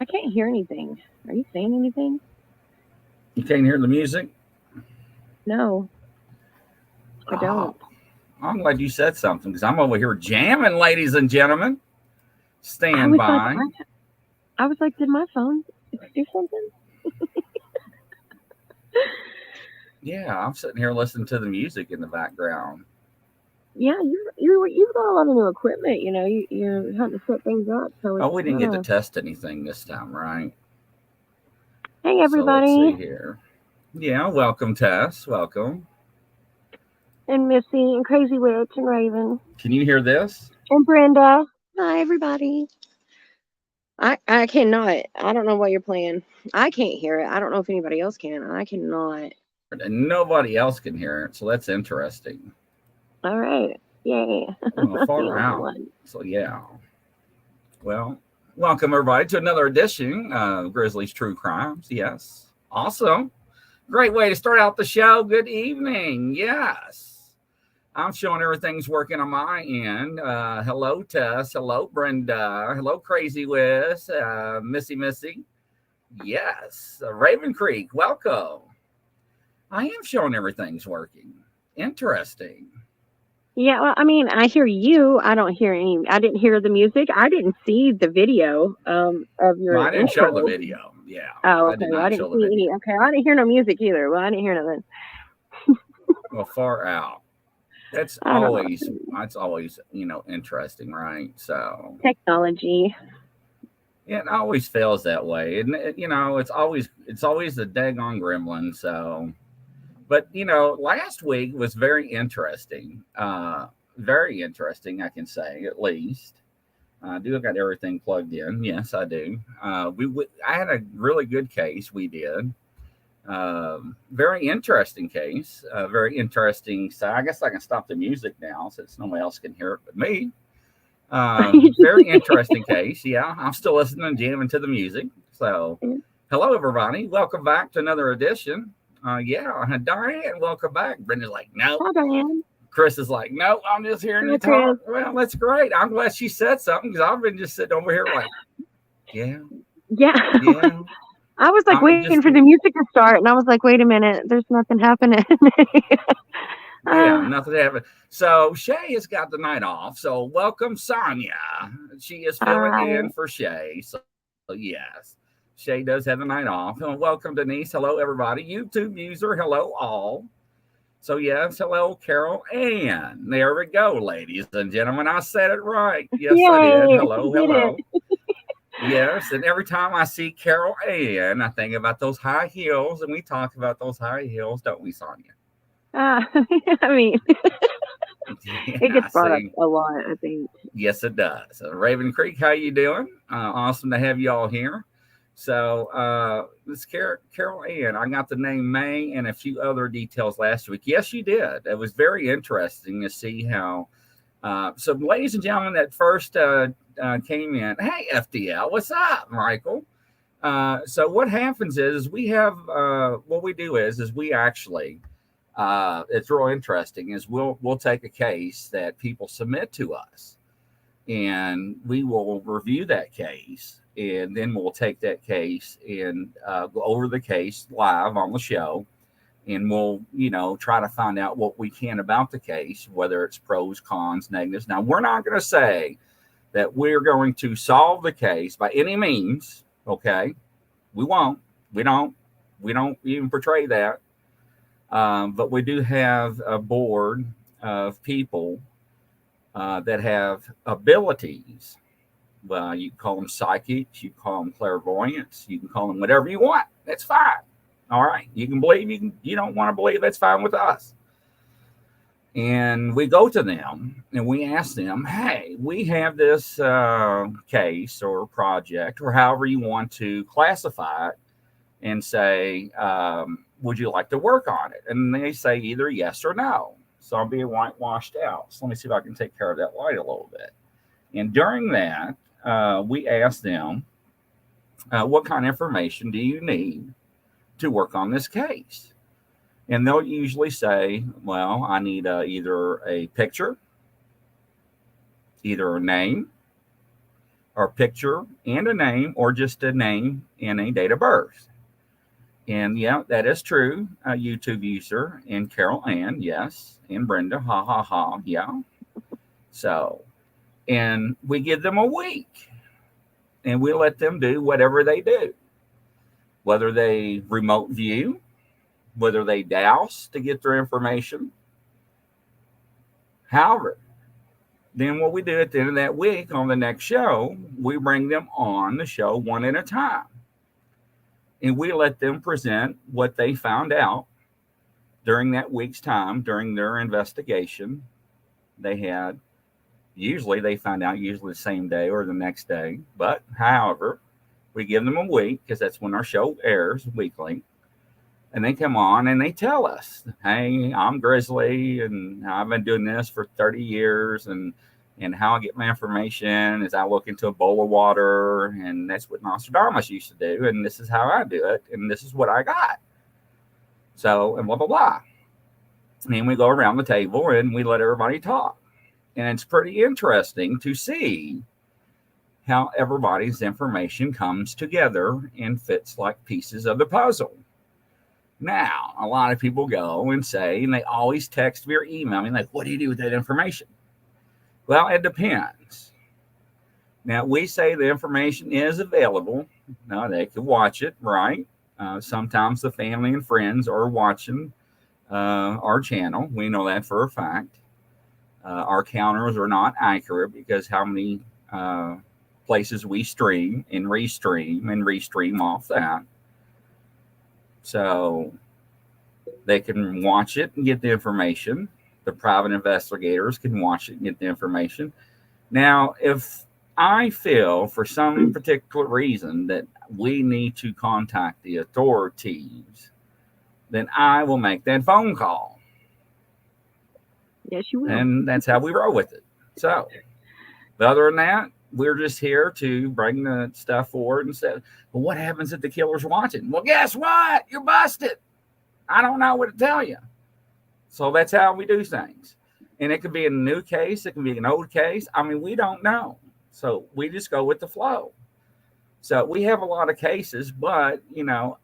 I can't hear anything. Are you saying anything? You can't hear the music? No, I Oh, don't. I'm glad you said something because I'm over here jamming, ladies and gentlemen. I Stand was like, by. I was like, did my phone do something? Yeah, I'm sitting here listening to the music in the background. Yeah, you've got a lot of new equipment. You're having to set things up, so Oh, it's we didn't kind get to of. test anything this time, right? Hey, So let's everybody, see here. Yeah, welcome, Tess. Welcome. and Missy, and Crazy Witch, and Raven, Can you hear this? and Brenda. Hi, everybody. I cannot. I don't know what you're playing. I can't hear it. I don't know if anybody else can. I cannot. And nobody else can hear it, so that's interesting. All right. Yay. Well, Not the far only out. one. So yeah. Well, welcome everybody to another edition of Grizzly's True Crimes. Yes. Awesome. Great way to start out the show. Good evening. Yes. I'm showing everything's working on my end. Hello, Tess. Hello, Brenda. Hello, Crazy Wiz. Missy. Yes. Raven Creek, welcome. I am showing everything's working. Interesting. Yeah, well, I mean, I hear you. I don't hear any. I didn't hear the music. I didn't see the video of Well, your I didn't show intro. the video. Yeah, Oh, I okay. did Well, I not didn't show the see video. any. Okay, I didn't hear no music either. Well, I didn't hear nothing. Well, far out. That's I don't know. always interesting, right? So Technology. yeah, it always feels that way, and it's always the daggone gremlin. So, but last week was very interesting. Very interesting, I can say at least. I do got everything plugged in. Yes, I do. I had a really good case. We did. Very interesting case. Very interesting. So I guess I can stop the music now since nobody else can hear it but me. Very interesting case. Yeah, I'm still listening and jamming to the music. So, hello everybody. Welcome back to another edition. Yeah, Diane, welcome back. Brenda's like, no. Hi, Diane. Chris is like, no, I'm just hearing Hi, you Chris. talk. Well, that's great. I'm glad she said something because I've been just sitting over here like, yeah, Yeah. yeah. I was like I'm waiting just for the music to start, and I was like, wait a minute, there's nothing happening. Yeah, uh, nothing happened. So Shay has got the night off. So welcome, Sonia. She is filling in I, for Shay. So yes, Shay does have the night off. And welcome, Denise. Hello, everybody. YouTube user. Hello, all. So yes, hello, Carol Ann. There we go, ladies and gentlemen. I said it right. Yes, I did. yay, she Hello, did it. hello. Yes, and every time I see Carol Ann, I think about those high heels, and we talk about those high heels, don't we, Sonia? Uh, I mean, it Yeah, gets brought up see. a lot, I think. Yes, it does. Raven Creek, how you doing? Awesome to have you all here. So this Carol Ann, I got the name May and a few other details last week. Yes, you did. It was very interesting to see how. So, ladies and gentlemen, that first came in. Hey, FDL, what's up, Michael? So what happens is we have what we do is we actually it's real interesting is we'll take a case that people submit to us and we will review that case and then we'll take that case and go over the case live on the show and we'll try to find out what we can about the case, whether it's pros, cons, negatives. Now we're not going to say that we're going to solve the case by any means. Okay, we won't. We don't even portray that. But we do have a board of people that have abilities. Well, you can call them psychics, you can call them clairvoyants, you can call them whatever you want. That's fine. All right. You can believe, you don't want to believe, that's fine with us. And we go to them and we ask them, hey, we have this case or project or however you want to classify it and say, would you like to work on it? And they say either yes or no. So I'm being whitewashed out. So let me see if I can take care of that light a little bit. And during that, we ask them, what kind of information do you need to work on this case? And they'll usually say, well, I need either a picture, either a name, or picture and a name, or just a name and a date of birth. And yeah, that is true. A YouTube user and Carol Ann, yes, and Brenda, ha ha ha, yeah. So, and we give them a week, and we let them do whatever they do, whether they remote view, whether they douse to get their information. However, then what we do at the end of that week on the next show, we bring them on the show one at a time. And we let them present what they found out during that week's time, during their investigation. They had, usually they find out usually the same day or the next day. But however, we give them a week because that's when our show airs weekly. And they come on and they tell us, hey, I'm Grizzly and I've been doing this for 30 years. And how I get my information is I look into a bowl of water, and that's what Nostradamus used to do. And this is how I do it. And this is what I got. So, and blah, blah, blah. And we go around the table and we let everybody talk. And it's pretty interesting to see how everybody's information comes together and fits like pieces of the puzzle. Now, a lot of people go and say, and they always text me or email me, like, what do you do with that information? Well, it depends. Now, we say the information is available. Now, they can watch it, right? Sometimes the family and friends are watching our channel. We know that for a fact. Our counters are not accurate because how many places we stream and restream off that. So they can watch it and get the information. The private investigators can watch it and get the information. Now, if I feel for some particular reason that we need to contact the authorities, then I will make that phone call. Yes, you will. And that's how we roll with it. So, but other than that, we're just here to bring the stuff forward and say, well, what happens if the killer's watching? Well, guess what? You're busted. I don't know what to tell you. So that's how we do things. And it could be a new case. It can be an old case. I mean, we don't know. So we just go with the flow. So we have a lot of cases, but,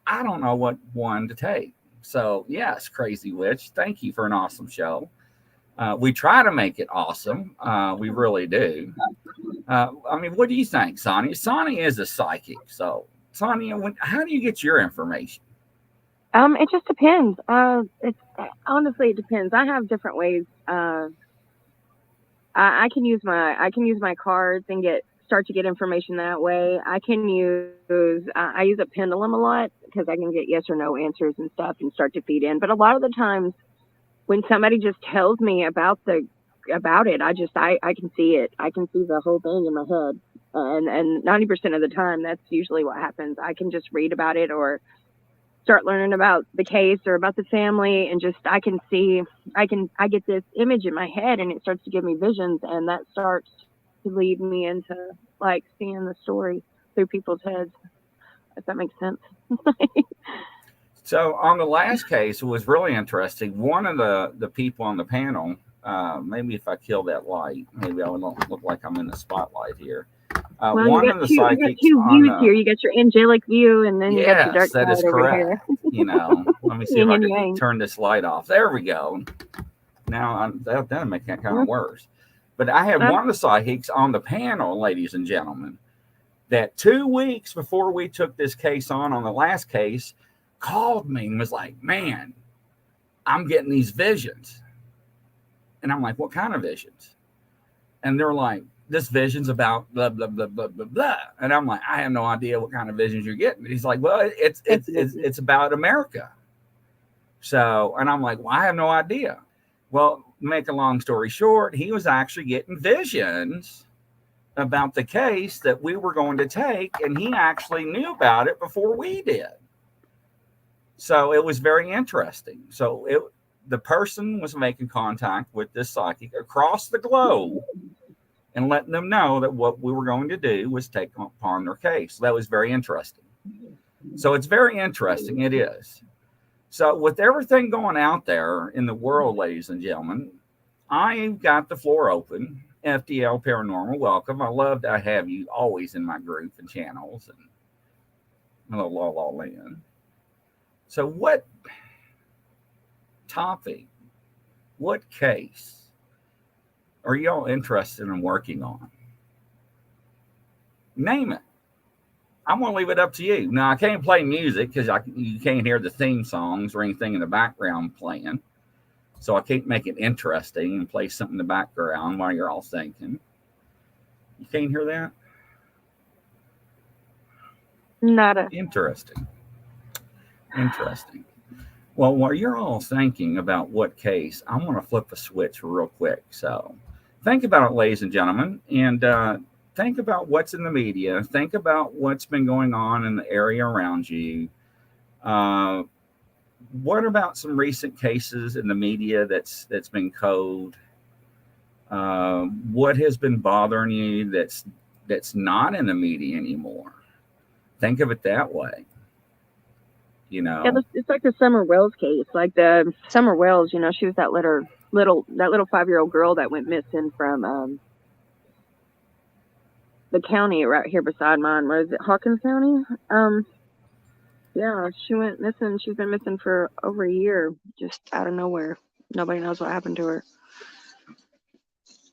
I don't know what one to take. So, yes, Crazy Witch, thank you for an awesome show. We try to make it awesome. We really do. What do you think, Sonia? Sonia is a psychic. So, Sonia, how do you get your information? It just depends. It depends. I have different ways. I can use my cards and start to get information that way. I can I use a pendulum a lot because I can get yes or no answers and stuff and start to feed in. But a lot of the times when somebody just tells me about it, I can see it. I can see the whole thing in my head. And 90% of the time, that's usually what happens. I can just read about it or start learning about the case or about the family, and just I get this image in my head, and it starts to give me visions, and that starts to lead me into like seeing the story through people's heads, if that makes sense. So on the last case, it was really interesting. One of the people on the panel, maybe if I kill that light, maybe I won't look like I'm in the spotlight here. One of the psychics, you got two views here. You got your angelic view, and then you got your dark side. That is correct. Let me see if I can turn this light off. There we go. Now that'll make that kind of worse. But I had one of the psychics on the panel, ladies and gentlemen, that 2 weeks before we took this case on the last case, called me and was like, "Man, I'm getting these visions," and I'm like, "What kind of visions?" And they're like, "This vision's about blah blah blah blah blah blah," and I'm like, "I have no idea what kind of visions you're getting." He's like, "Well, it's about America." So, and I'm like, "Well, I have no idea." Well, make a long story short, he was actually getting visions about the case that we were going to take, and he actually knew about it before we did. So it was very interesting. So the person was making contact with this psychic across the globe and letting them know that what we were going to do was take upon their case. So that was very interesting. So it's very interesting. It is. So with everything going out there in the world, ladies and gentlemen, I've got the floor open. FDL Paranormal. Welcome. I love to have you always in my group and channels and hello, La Land. So, what topic, what case are y'all interested in working on? Name it. I'm going to leave it up to you. Now, I can't play music because you can't hear the theme songs or anything in the background playing. So I can't make it interesting and play something in the background while you're all thinking. You can't hear that? Nada. Interesting. Well, while you're all thinking about what case, I want to flip a switch real quick. So think about it, ladies and gentlemen, and think about what's in the media. Think about what's been going on in the area around you. What about some recent cases in the media that's been cold? What has been bothering you that's not in the media anymore? Think of it that way. Yeah, it's like the Summer Wells case. Like the Summer Wells, she was that little 5-year-old girl that went missing from the county right here beside mine. What is it, Hawkins County? Yeah, she went missing. She's been missing for over a year, just out of nowhere. Nobody knows what happened to her.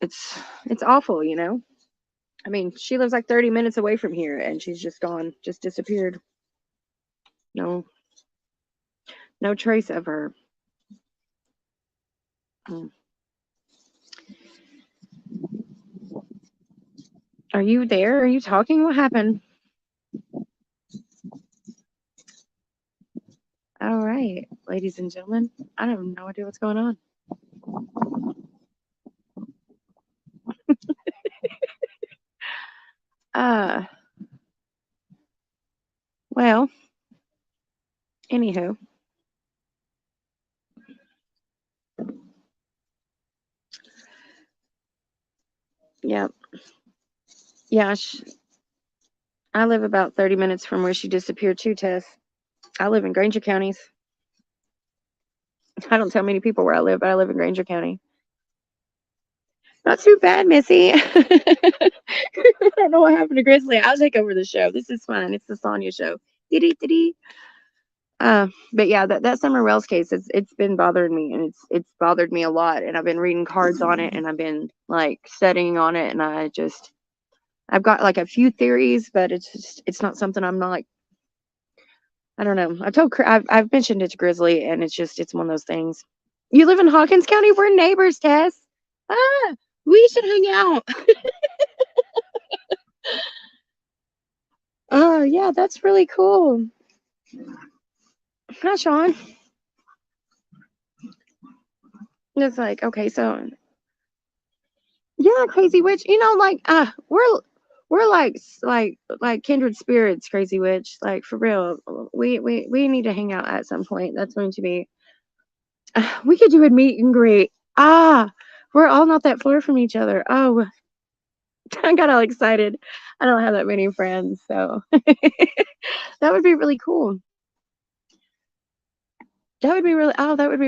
It's awful, I mean, she lives like 30 minutes away from here, and she's just gone, just disappeared. No trace of her. Are you there? Are you talking? What happened? All right, ladies and gentlemen, I have no idea what's going on. Well, anywho. Yeah. Yeah, I live about 30 minutes from where she disappeared too, Tess. I live in Granger counties. I don't tell many people where I live, but I live in Granger County. Not too bad, Missy. I don't know what happened to Grizzly. I'll take over the show. This is fine. It's the Sonya show. But yeah, that Summer Wells case, it's been bothering me, and it's bothered me a lot. And I've been reading cards on it, and I've been like studying on it, and I've got like a few theories, but it's not something I'm not. I don't know. I've mentioned it to Grizzly, and it's one of those things. You live in Hawkins County? We're neighbors, Tess. We should hang out. Oh, yeah, that's really cool. Hi, Sean. It's like, okay, so yeah, Crazy Witch. We're like kindred spirits, Crazy Witch. Like, for real. We need to hang out at some point. That's going to be we could do a meet and greet. We're all not that far from each other. Oh, I got all excited. I don't have that many friends, so that would be really cool. That would be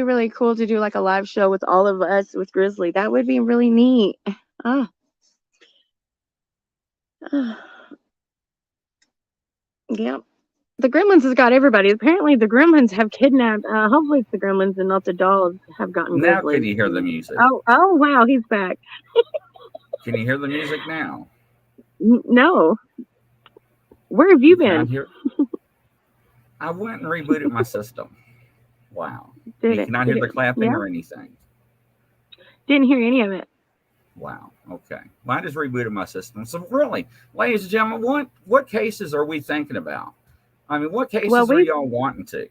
really cool to do like a live show with all of us with Grizzly. That would be really neat. Yep. The Gremlins has got everybody. Apparently the Gremlins have kidnapped, hopefully it's the Gremlins and not the dolls have gotten Now Grizzly. can you hear the music? Oh wow, he's back. Can you hear the music now? No. Where have you been? I went and rebooted my system. Wow. You cannot hear the clapping or anything. Didn't hear any of it. Wow. Okay. Well, I just rebooted my system. So really, ladies and gentlemen, what cases are we thinking about? I mean, what cases are y'all wanting to?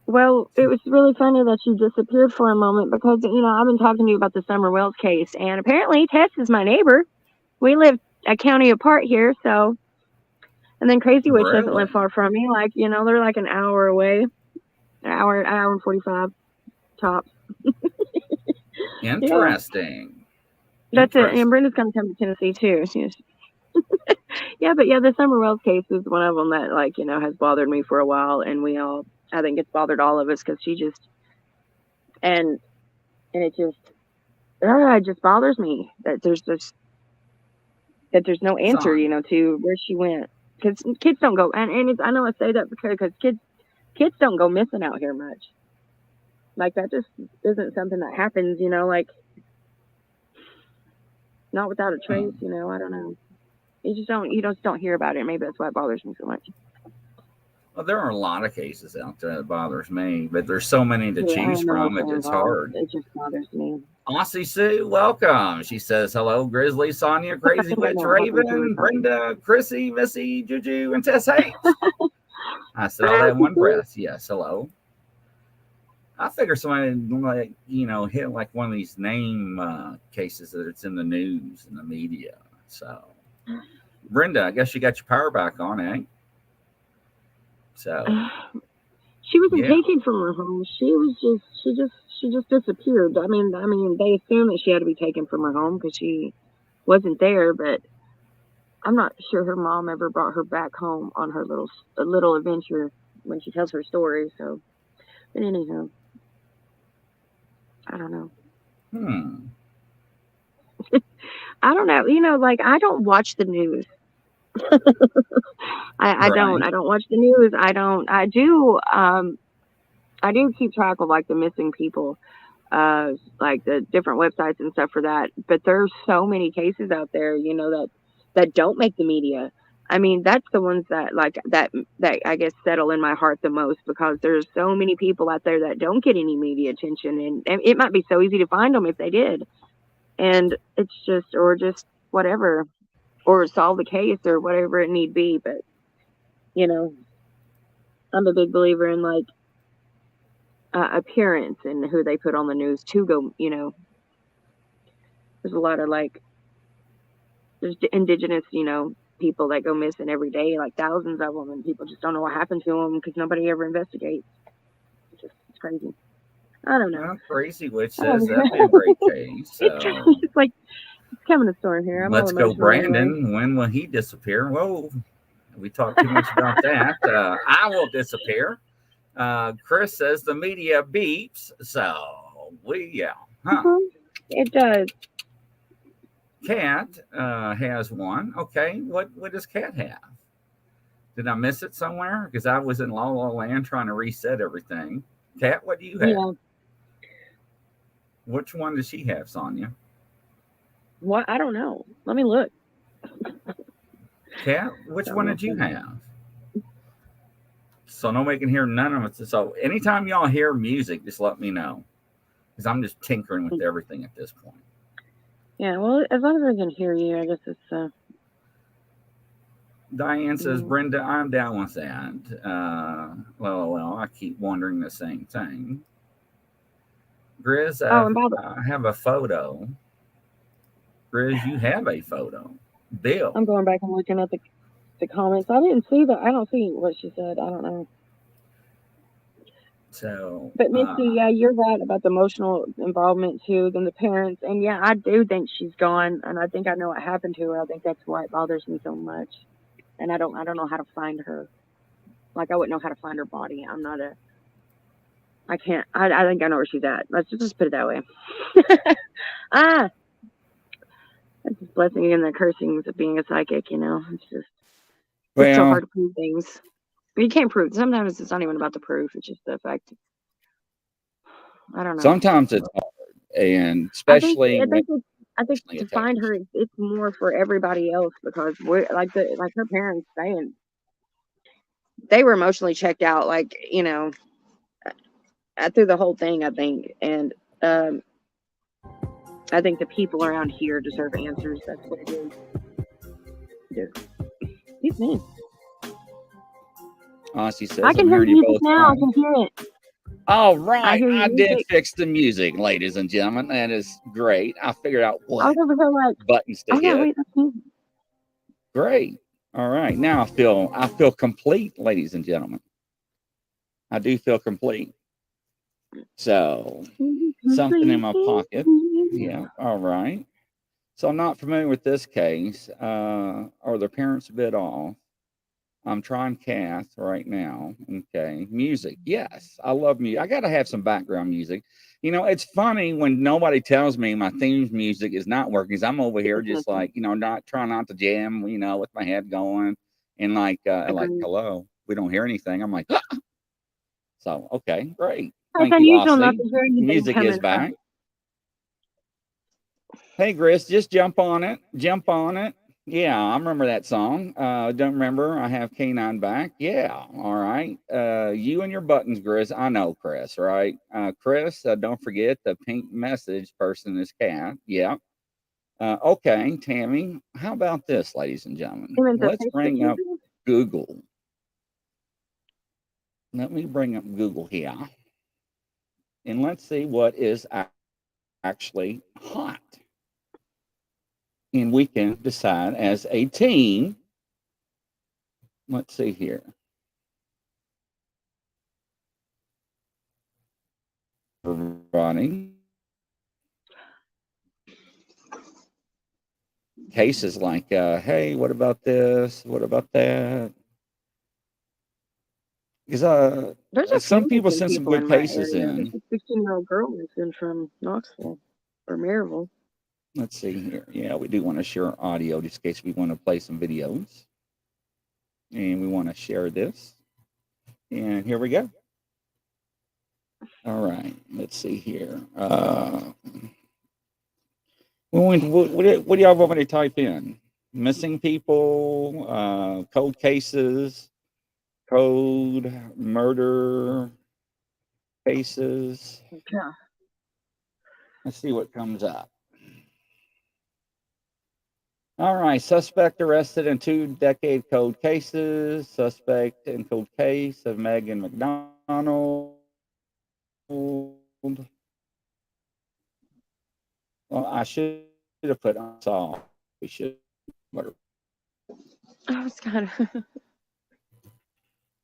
Well, it was really funny that you disappeared for a moment because, I've been talking to you about the Summer Wells case, and apparently Tess is my neighbor. We live a county apart here, so. And then Crazy Witch doesn't live far from me. Like, they're like an hour away. An hour and 45 tops. Interesting. Yeah. That's it. And Brenda's going to come to Tennessee, too. Yeah, but the Summer Wells case is one of them that, like, has bothered me for a while. And I think it's bothered all of us because she just, and it just, It just bothers me that there's no answer, Son. to where she went. Because kids don't go, I know I say that because kids don't go missing out here much. Like that just isn't something that happens, like not without a trace. Hmm. I don't know. You just don't hear about it. Maybe that's why it bothers me so much. Well, there are a lot of cases out there that bothers me, but there's so many to Yeah, I choose don't know from. if they're It's involved. hard. It just bothers me. Aussie Sue, welcome. She says hello, Grizzly, Sonia, Crazy Right Witch, now, I'm hoping to Raven, return. Brenda, Chrissy, Missy, Juju, and Tess H. I said all that in one breath. Yes, hello. I figure somebody like hit like one of these name cases that it's in the news and the media. So Brenda, I guess you got your power back on, eh? So She wasn't yeah, taken from her home. She just disappeared. I mean, they assumed that she had to be taken from her home because she wasn't there, but I'm not sure her mom ever brought her back home on her little adventure when she tells her story. So, but anyhow, I don't know. hmm, I don't know. Like I don't watch the news. I don't. right. I don't watch the news. I don't. I do. I do keep track of like the missing people, like the different websites and stuff for that. But there's so many cases out there, that don't make the media. I mean, that's the ones that like that I guess settle in my heart the most because there's so many people out there that don't get any media attention, and it might be so easy to find them if they did, and it's just whatever, or solve the case or whatever it need be. But you know, I'm a big believer in like appearance and who they put on the news to go. There's a lot of like there's indigenous, people that go missing every day, like thousands of them, and people just don't know what happened to them because nobody ever investigates. It's crazy. I don't know. Well, Crazy Witch I don't says that'd be a know. great case. it's So it's like it's coming a storm here. I'm all let's go, emotional anyway. Brandon. When will he disappear? Whoa, we talked too much about that. I will disappear. Chris says the media beeps. So yeah, huh? Hmm. It does. Cat has one. Okay, what does Cat have? Did I miss it somewhere? Because I was in La La Land trying to reset everything. Cat, what do you have? Yeah. Which one does she have, Sonia? What? I don't know. Let me look. Cat, which Don't one know. did you have? So nobody can hear none of it. So anytime y'all hear music, just let me know. Because I'm just tinkering with everything at this point. Yeah. Well, as long as I can hear you, I guess it's. Diane says, Mm. Brenda, I'm down with that. Well, I keep wondering the same thing. Grizz, Oh, and I have a photo. Grizz, you have a photo. Bill. I'm going back and looking at the comments. I didn't see that. I don't see what she said. I don't know. So, But Misty, yeah, you're right about the emotional involvement too, than the parents. And yeah, I do think she's gone, and I think I know what happened to her. I think that's why it bothers me so much. And I don't know how to find her. Like I wouldn't know how to find her body. I can't. I think I know where she's at. Let's just put it that way. Ah, that's just blessing and the cursings of being a psychic. It's so well, hard to prove things. But you can't prove. Sometimes it's not even about the proof. It's just the fact. I don't know. sometimes it's hard, and I think especially I when think it's, I think emotionally to find her, attached. it's more for everybody else because we're like her parents saying they were emotionally checked out, like through the whole thing. I think, and um, I think the people around here deserve answers. That's what it is. Excuse me. She I says, I'm can hear hearing you music both now. I fine. can hear it. All I right. hear I did music. fix the music, ladies and gentlemen. That is great. I figured out I was what over here like, buttons to oh yeah, hit. wait, that's music. Great. All right. Now I feel complete, ladies and gentlemen. I do feel complete. So something in my pocket. Yeah. All right. So I'm not familiar with this case. Are the parents a bit off? I'm trying cast right now. Okay. Music. Yes. I love music. I got to have some background music. You know, it's funny when nobody tells me my theme music is not working. 'Cause I'm over here just like, you know, not trying not to jam, you know, with my head going and like, Agreed. hello, we don't hear anything. I'm like, so, okay, great. It's Thank you, unusual not Aussie. to hear anything Music is coming from. back. Hey, Chris, just jump on it. Jump on it. Yeah, I remember that song. Don't remember. I have Canine back. Yeah, all right. You and your buttons, Chris. I know, Chris, right? Chris, don't forget the pink message person is Cat. Yeah. Okay, Tammy, how about this, ladies and gentlemen? You meant the Let's Facebook bring up user? Google. Let me bring up Google here. And let's see what is actually hot. And we can decide as a team. Let's see here. Running cases like, hey, what about this? What about that? Because There's a some few people missing send some people good in my cases area. There's in. a 16-year-old girl missing from Knoxville or Maryville. Let's see here. Yeah, we do want to share audio just in case we want to play some videos. And we want to share this. And here we go. All right, let's see here. What do y'all want me to type in? Missing people, cold cases, code, murder cases. Yeah. Let's see what comes up. All right, suspect arrested in 2-decade cold cases. Suspect in cold case of Megan McDonald. Well, I should have put unsolved. We should. I was kind of.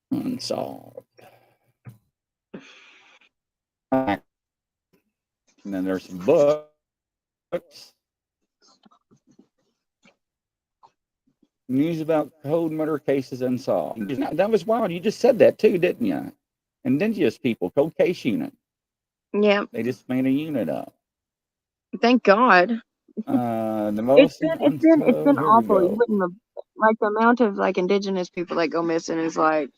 Unsolved. And then there's some books. News about cold murder cases unsolved. That was wild. You just said that too, didn't you? Indigenous people, cold case unit. Yeah. They just made a unit up. Thank God. The most It's been here we awful. You go. wouldn't have, like, the amount of like Indigenous people that go missing is like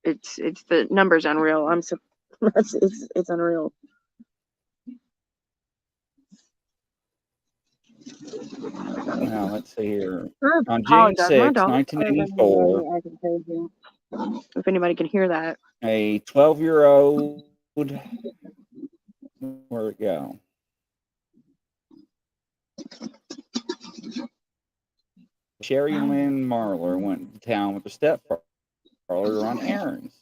it's the number's unreal. I'm so it's unreal. Now let's see here. I On June apologize. My 6, dog is 1984, acting crazy. If anybody can hear that. a 12-year-old, where'd it go? Sherry Lynn Marler went to town with her stepfather to run errands.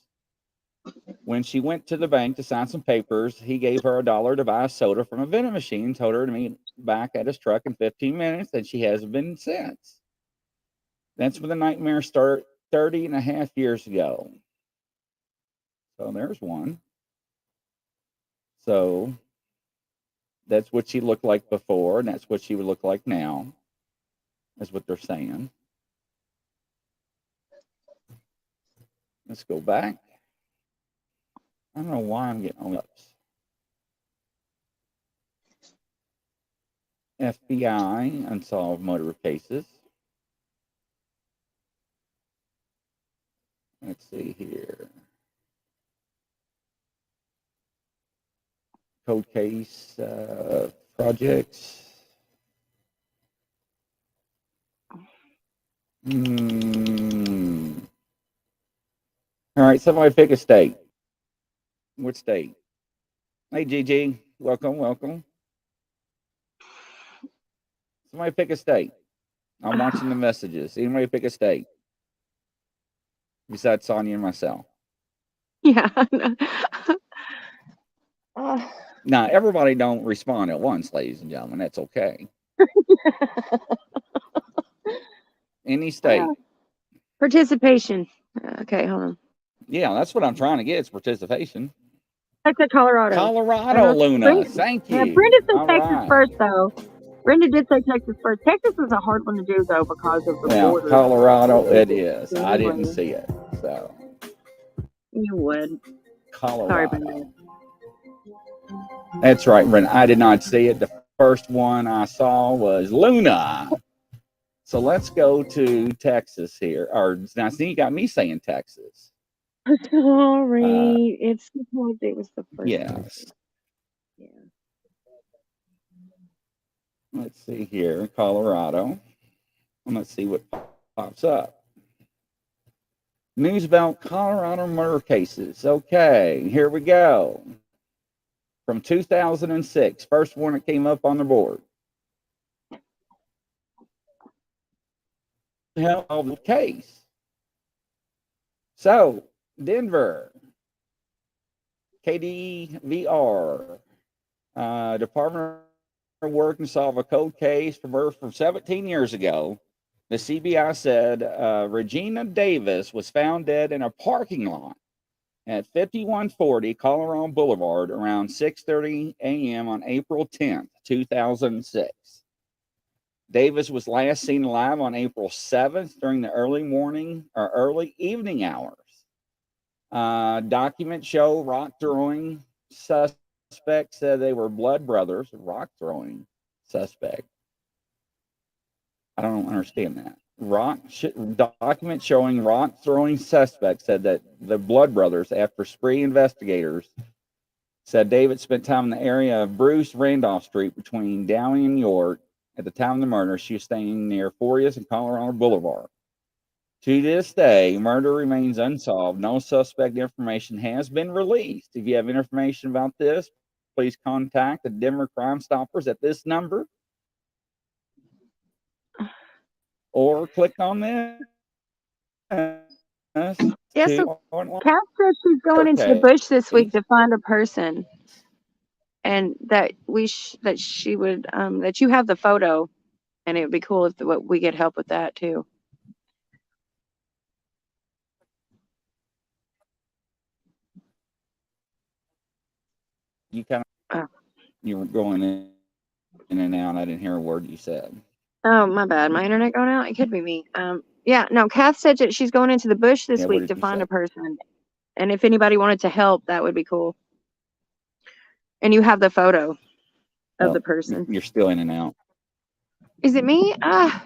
When she went to the bank to sign some papers, he gave her $1 to buy a soda from a vending machine, told her to meet back at his truck in 15 minutes, and she hasn't been since. That's when the nightmare started 30 and a half years ago. So there's one. So that's what she looked like before, and that's what she would look like now, is what they're saying. Let's go back. I don't know why I'm getting all ups. FBI unsolved murder cases. Let's see here. Cold case projects. All right, somebody pick a state. What state? Hey, Gigi, welcome. Somebody pick a state. I'm watching the messages. Anybody pick a state? Besides Sonia and myself. Yeah. Now, everybody don't respond at once, ladies and gentlemen. That's okay. Any state. Participation. Okay, hold on. Yeah, that's what I'm trying to get. It's participation. That's at Colorado. Colorado, Luna. Thank you. Brenda's in All Texas right. first, though. Brenda did say Texas first. Texas is a hard one to do though because of the Well, border. Colorado, it is. I didn't Anyway, see it. So, you would. Sorry, Brenda. Colorado. That's right, Brenda. I did not see it. The first one I saw was Luna. So let's go to Texas here. Or now, see, you got me saying Texas. Sorry, it's because it was the first. Yes. Yeah. Let's see here, Colorado. And let's see what pops up. News about Colorado murder cases. Okay, here we go. From 2006, first one that came up on the board. Hell of the case. So, Denver, KDVR, Department of Work and solve a cold case for murder from 17 years ago. The CBI said Regina Davis was found dead in a parking lot at 5140 Colorado Boulevard around 6:30 a.m. on April 10th, 2006. Davis was last seen alive on April 7th during the early morning or early evening hours. Documents show rock throwing suspects said they were blood brothers. Rock throwing suspect. I don't understand that. Documents showing rock throwing suspects said that the blood brothers, after spree investigators, said David spent time in the area of Bruce Randolph Street between Downey and York. At the time of the murder, she was staying near Forias and Colorado Boulevard. To this day, murder remains unsolved. No suspect information has been released. If you have information about this, please contact the Denver Crime Stoppers at this number or click on this. Yeah, so Kat said she's going into the bush this week to find a person, and that that she would that you have the photo, and it would be cool if we get help with that too. You kind of you were going in and out. I didn't hear a word you said. Oh, my bad. My internet going out? It could be me. Yeah, no, Kath said that she's going into the bush this week to find a person. And if anybody wanted to help, that would be cool. And you have the photo of the person. You're still in and out. Is it me? Oh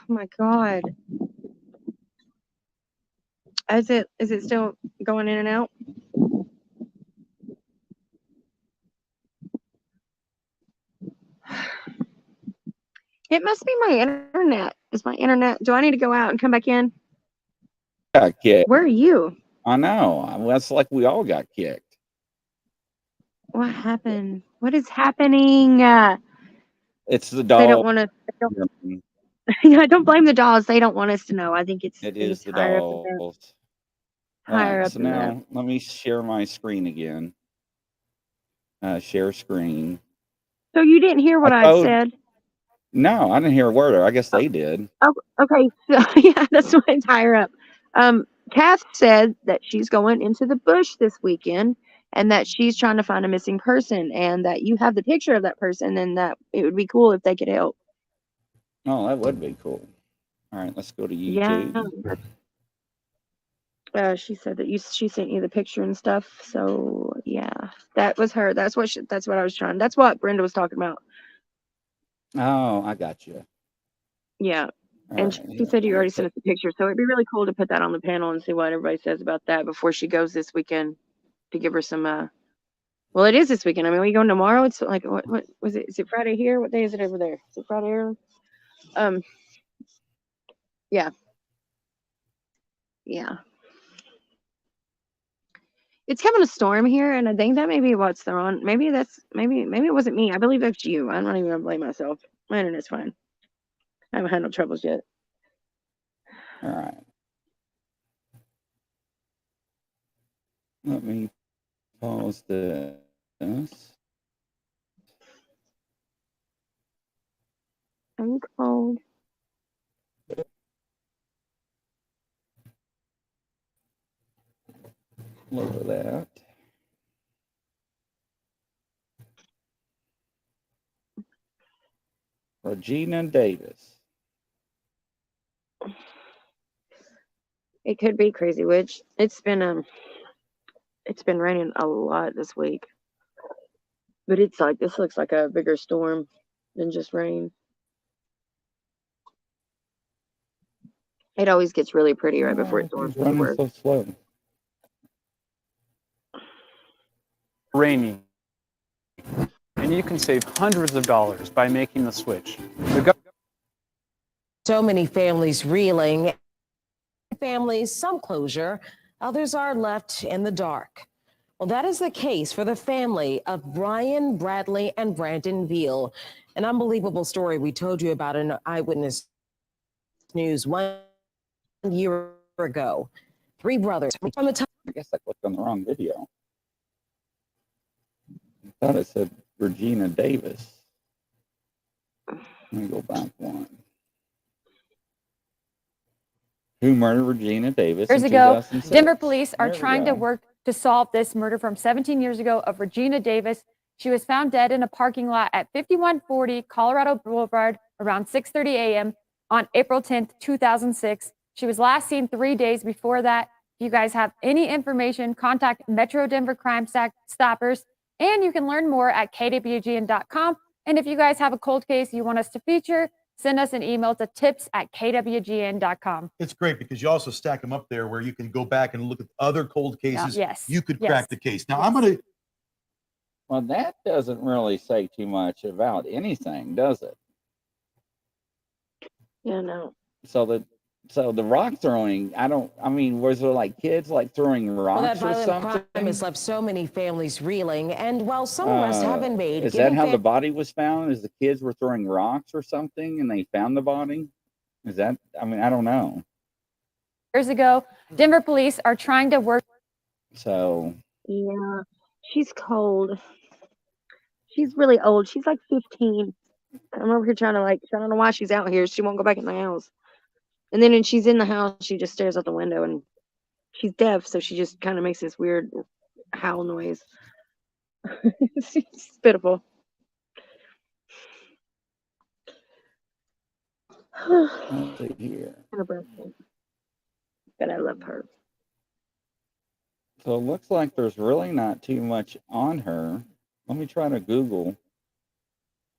my God. Is it still going in and out? It must be my internet. Is my internet? Do I need to go out and come back in? Got kicked. Where are you? I know. That's like we all got kicked. What happened? What is happening? It's the dog. They don't want to. I don't blame the dolls. They don't want us to know. I think it's the dolls. Higher up so now let me share my screen again. Share screen. So you didn't hear what I said? No, I didn't hear a word. I guess they did. Oh, okay. So yeah, that's why it's higher up. Kath said that she's going into the bush this weekend, and that she's trying to find a missing person, and that you have the picture of that person, and that it would be cool if they could help. Oh, that would be cool. All right, let's go to YouTube. Yeah. She said that she sent you the picture and stuff. So yeah, that was her. That's what I was trying. That's what Brenda was talking about. Oh, I got you. Yeah. And she said you already sent us the picture, so it'd be really cool to put that on the panel and see what everybody says about that before she goes this weekend, to give her some. Well, it is this weekend. I mean, we going tomorrow. It's like what was it? Is it Friday here? What day is it over there? Is it Friday early? Yeah. Yeah. It's having a storm here, and I think that may be what's they're on. Maybe it wasn't me. I believe that's you. I'm not even gonna blame myself. My internet's fine. I haven't had no troubles yet. All right. Let me pause this. I'm cold. Look at that. Regina Davis. It could be Crazy Witch. It's been raining a lot this week. But it's like, this looks like a bigger storm than just rain. It always gets really pretty right before it storms. It's running so slow. Rainy. And you can save hundreds of dollars by making the switch. So many families reeling. Families, some closure, others are left in the dark. Well, that is the case for the family of Brian, Bradley, and Brandon Veal. An unbelievable story we told you about in Eyewitness News 1 year ago. Three brothers from the time. I guess I clicked on the wrong video. I thought it said Regina Davis. Let me go back one. Who murdered Regina Davis Years in ago, 2006? Denver police are There we trying to go. work to solve this murder from 17 years ago of Regina Davis. She was found dead in a parking lot at 5140 Colorado Boulevard around 6:30 a.m. on April 10th, 2006. She was last seen 3 days before that. If you guys have any information, contact Metro Denver Crime Stoppers, and you can learn more at kwgn.com. And if you guys have a cold case you want us to feature, send us an email to tips@kwgn.com. It's great because you also stack them up there where you can go back and look at other cold cases. Yes. You could Yes. crack the case. Now, Yes. I'm going to. Well, that doesn't really say too much about anything, does it? Yeah, no. So the rock throwing, was there like kids like throwing rocks Well, that or violent something? crime has left so many families reeling, and while some arrests have been made, Is that how the body was found? Is the kids were throwing rocks or something and they found the body? Is that, I don't know. Years ago, Denver police are trying to work. So. Yeah, she's cold. She's really old. She's like 15. I'm over here trying to I don't know why she's out here. She won't go back in the house. And then when she's in the house, she just stares out the window, and she's deaf, so she just kind of makes this weird howl noise. It's pitiful. Let's see here. But I love her. So it looks like there's really not too much on her. Let me try to Google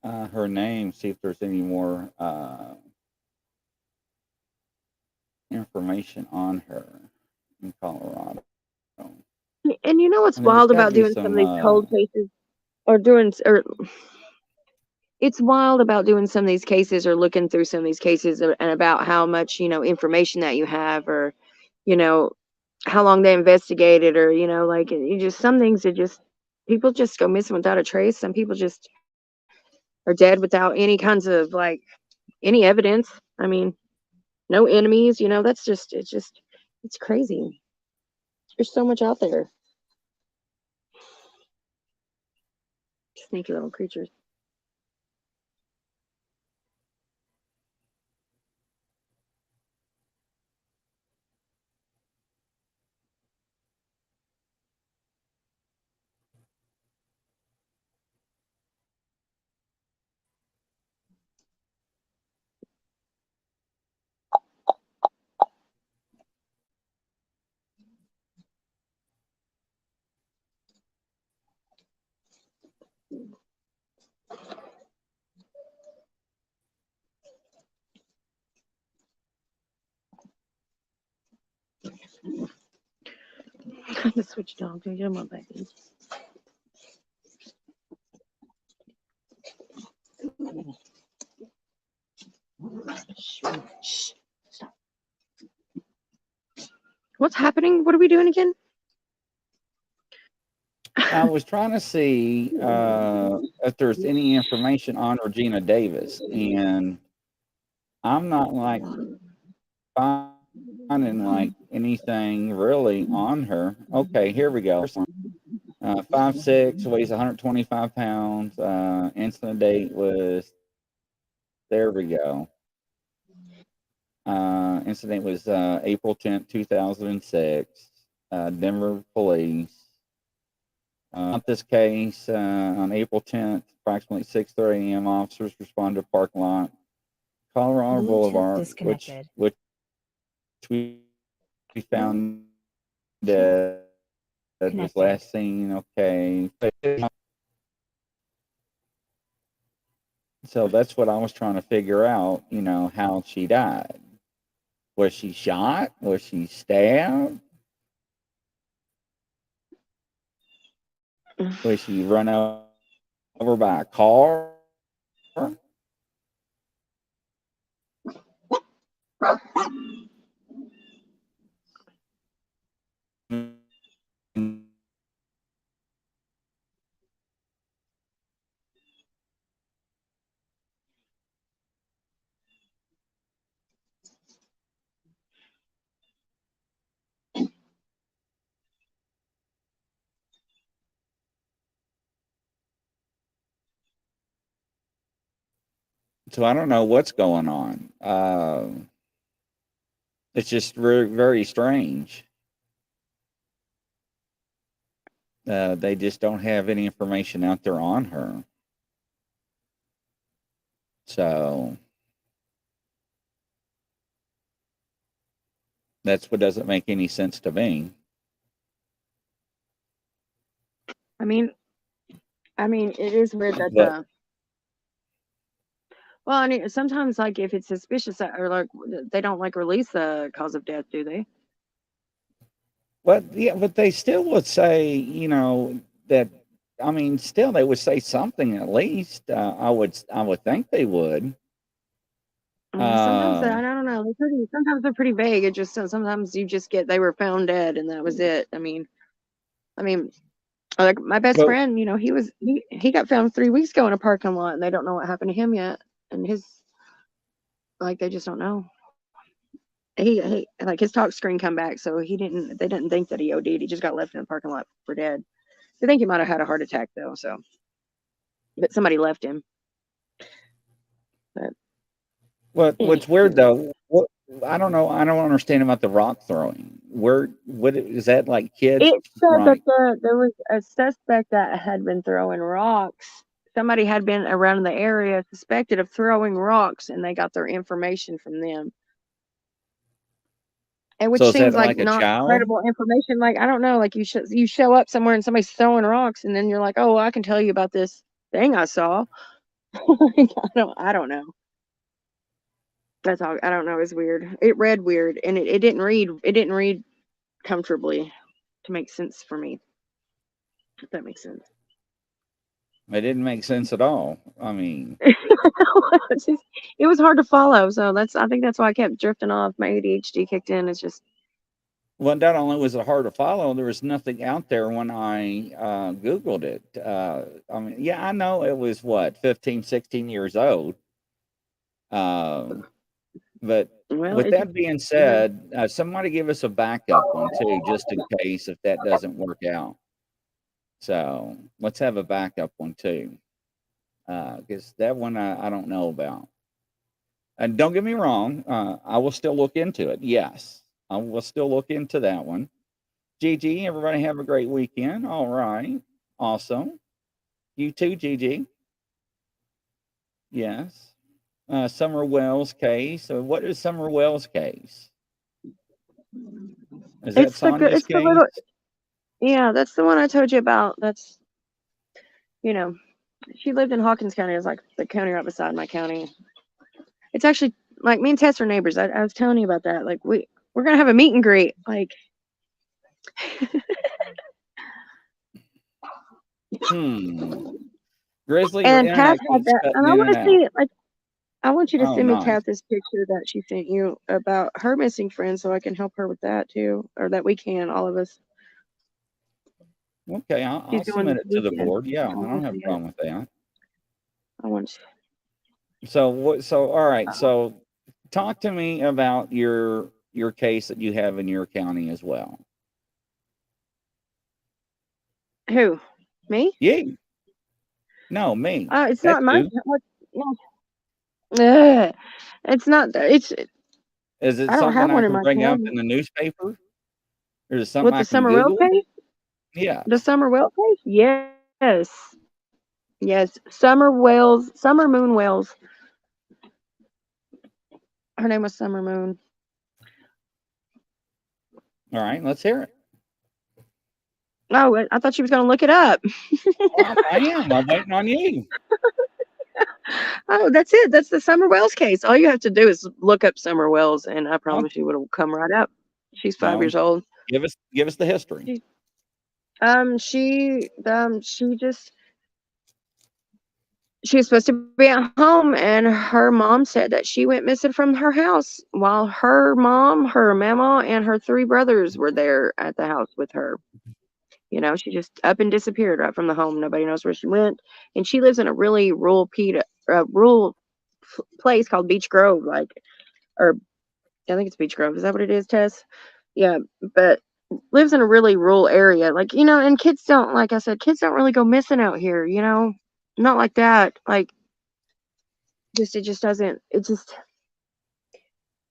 her name, see if there's any more information on her in Colorado. And you know what's And there's wild gotta about be doing some some, of these cold cases, it's wild about doing some of these cases or looking through some of these cases and about how much, information that you have, or, how long they investigated, or, you just, some things are just, people just go missing without a trace. Some people just are dead without any kinds of any evidence. I mean, no enemies, that's just, it's crazy. There's so much out there. Sneaky little creatures. The switch dog. Get him up, baby. Shh. Stop. What's happening? What are we doing again? I was trying to see if there's any information on Regina Davis, and I'm not finding anything really on her. Okay, here we go. 5'6", weighs 125 pounds. Incident date was, there we go. Incident was April 10th, 2006. Denver police. This case on April 10th, approximately 6:30 a.m. Officers responded to parking lot, Colorado Boulevard, which we found dead. Was last seen. Okay. So that's what I was trying to figure out. You know, how she died. Was she shot? Was she stabbed? Was she run over by a car? So I don't know what's going on. It's just very, very strange. They just don't have any information out there on her. So that's what doesn't make any sense to me. I mean, it is weird that well, I mean, sometimes like if it's suspicious or like they don't like release the cause of death, do they? But yeah, but they still would say, you know, that. I mean, still they would say something at least. I would think they would. Sometimes I don't know. Sometimes they're pretty vague. It just sometimes you just get they were found dead and that was it. I mean, like my best friend, you know, he got found 3 weeks ago in a parking lot and they don't know what happened to him yet. And like they just don't know. He like his talk screen come back, so they didn't think that he OD'd. He just got left in the parking lot for dead. They think he might have had a heart attack though, so but somebody left him. But what's weird though, I don't know. I don't understand about the rock throwing. What is that like, kids? It said that there was a suspect that had been throwing rocks. Somebody had been around the area suspected of throwing rocks, and they got their information from them. And which seems like not credible information. Like, I don't know, like you show up somewhere and somebody's throwing rocks, and then you're like, oh, well, I can tell you about this thing I saw. Like, I don't know. That's all. I don't know. It's weird. It read weird, and it didn't read comfortably to make sense for me. If that makes sense. It didn't make sense at all. I mean, it was hard to follow. So I think that's why I kept drifting off. My ADHD kicked in. It's just. Well, not only was it hard to follow, there was nothing out there when I Googled it. I mean, yeah, I know it was 15, 16 years old. But with that being said, somebody give us a backup one too, just in case if that doesn't work out. So let's have a backup one too, because that one I don't know about. And don't get me wrong, I will still look into it. Yes, I will still look into that one. Gigi, everybody have a great weekend. All right, awesome. You too, Gigi. Yes. Summer Wells case. So what is Summer Wells case? Is that Sonia's case? Yeah, that's the one I told you about. That's, you know, she lived in Hawkins County. It's like the county right beside my county. It's actually like me and Tess are neighbors. I was telling you about that. Like we're gonna have a meet and greet. Like. Grizzly and Kath had that, and I want to see it. Like, I want you to send me Kath this picture that she sent you about her missing friend, so I can help her with that too, or that we can, all of us. Okay, I'll submit it to the board. Yeah, I don't have a problem with that. I want you. So all right. So talk to me about your case that you have in your county as well. Who? Me? Yeah. No, me. It's not mine. It's not. Is it something I can bring up in the newspaper? Or is it something with the Summer Wells case? Yeah. The Summer Wells case? Yes. Yes. Summer Wells, Summer Moon Wells. Her name was Summer Moon. All right, let's hear it. Oh, I thought she was going to look it up. Well, I am. I'm waiting on you. Oh, that's it. That's the Summer Wells case. All you have to do is look up Summer Wells, and I promise you it'll come right up. She's 5 years old. Give us the history. She was supposed to be at home, and her mom said that she went missing from her house while her mom, her mama, and her 3 brothers were there at the house with her. You know, she just up and disappeared right from the home. Nobody knows where she went. And she lives in a really rural place called Beech Grove, or I think it's Beech Grove. Is that what it is, Tess? Yeah, but lives in a really rural area. And kids don't, like I said, kids don't really go missing out here, not like that.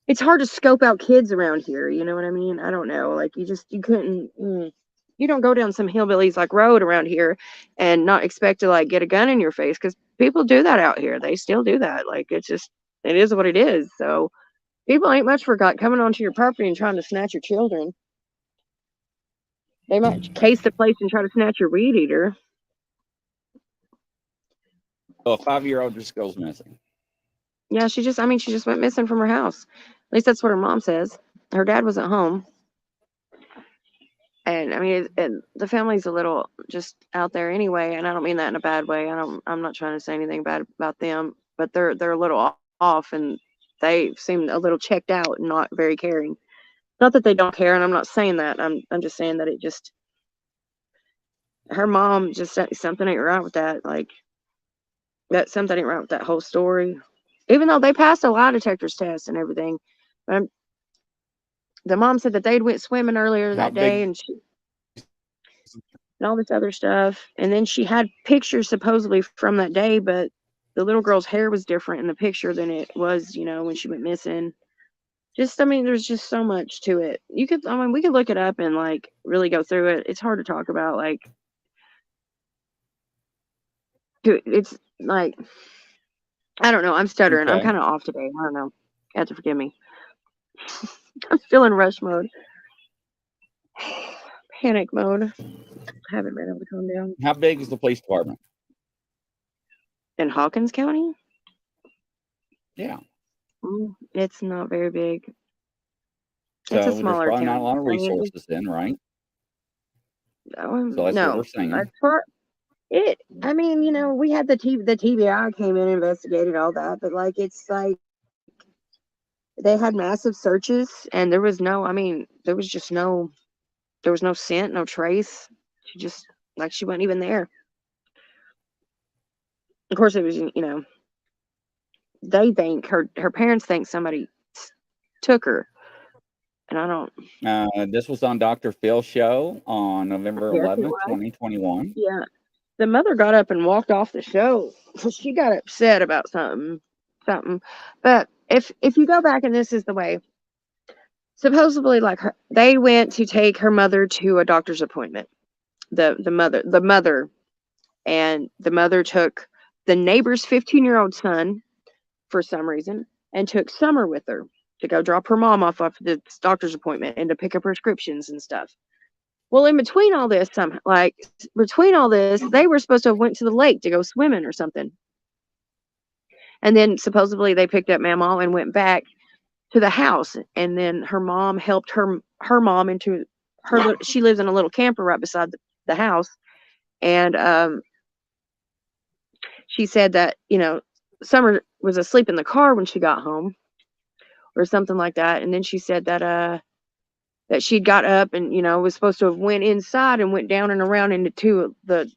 It's hard to scope out kids around here. You know what I mean? I don't know. You don't go down some hillbillies road around here and not expect to get a gun in your face, because people do that out here. They still do that. It is what it is. So people ain't much for coming onto your property and trying to snatch your children. They might case the place and try to snatch your weed eater. So a 5-year-old just goes missing. Yeah, she just went missing from her house. At least that's what her mom says. Her dad was at home. And and the family's a little just out there anyway, and I don't mean that in a bad way. I'm not trying to say anything bad about them, but they're a little off, and they seem a little checked out and not very caring. Not that they don't care, and I'm not saying that. I'm just saying that her mom just something ain't right with that. That something ain't right with that whole story. Even though they passed a lie detectors test and everything, but the mom said that they'd went swimming earlier that day, and all this other stuff. And then she had pictures supposedly from that day, but the little girl's hair was different in the picture than it was, when she went missing. There's just so much to it. We could look it up and really go through it. It's hard to talk about. It's I don't know. I'm stuttering. I'm Okay. kind of off today. I don't know. You have to forgive me. I'm still in rush mode. Panic mode. I haven't been able to calm down. How big is the police department? In Hawkins County? Yeah. It's not very big. So It's a there's smaller probably not a town. lot of resources then, right? So that's no. what we're saying. We had the TBI came in and investigated all that, but they had massive searches, and there was no scent, no trace. She just she wasn't even there. Of course, it was they think her parents think somebody took her, and I don't. This was on Dr. Phil's show on November 11th, 2021. Yeah. The mother got up and walked off the show. She got upset about something. But if you go back, and this is the way, supposedly they went to take her mother to a doctor's appointment. The mother took the neighbor's 15-year-old son for some reason, and took Summer with her to go drop her mom off the doctor's appointment and to pick up prescriptions and stuff. Well, in between all this, they were supposed to have went to the lake to go swimming or something. And then supposedly they picked up Mama and went back to the house. And then her mom helped her mom into she lives in a little camper right beside the house. And she said that, Summer was asleep in the car when she got home or something like that. And then she said that she'd got up and, was supposed to have went inside and went down and around into the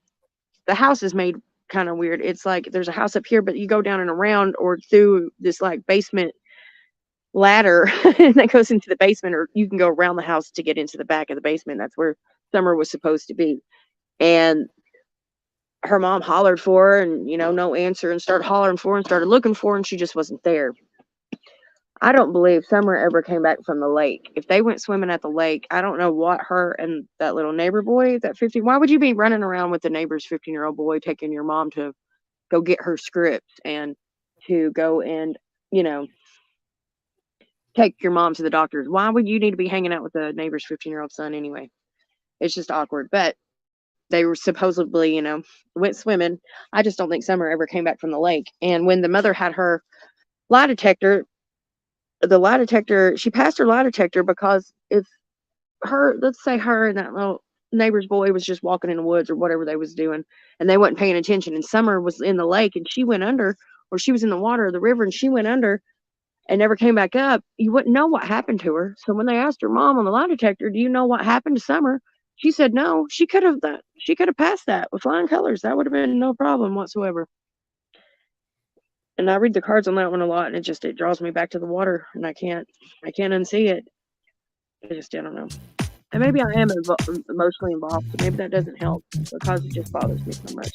house is made kind of weird. It's there's a house up here, but you go down and around or through this basement ladder that goes into the basement, or you can go around the house to get into the back of the basement. That's where Summer was supposed to be. And her mom hollered for her and, no answer, and started hollering for her and started looking for her, and she just wasn't there. I don't believe Summer ever came back from the lake. If they went swimming at the lake, I don't know what her and that little neighbor boy, that 50, why would you be running around with the neighbor's 15-year-old boy taking your mom to go get her scripts and to go and, you know, take your mom to the doctors? Why would you need to be hanging out with the neighbor's 15-year-old son anyway? It's just awkward. But they were supposedly, you know, went swimming. I just don't think Summer ever came back from the lake. And when the mother had her lie detector, she passed her lie detector because if let's say her and that little neighbor's boy was just walking in the woods or whatever they was doing, and they wasn't paying attention, and Summer was in the lake and she went under, or she was in the water of the river and she went under and never came back up, you wouldn't know what happened to her. So when they asked her mom on the lie detector, do you know what happened to Summer? She said no. She could have passed that with flying colors. That would have been no problem whatsoever. And I read the cards on that one a lot, and it draws me back to the water, and I can't unsee it. I don't know. And maybe I am emotionally involved, so maybe that doesn't help because it just bothers me so much.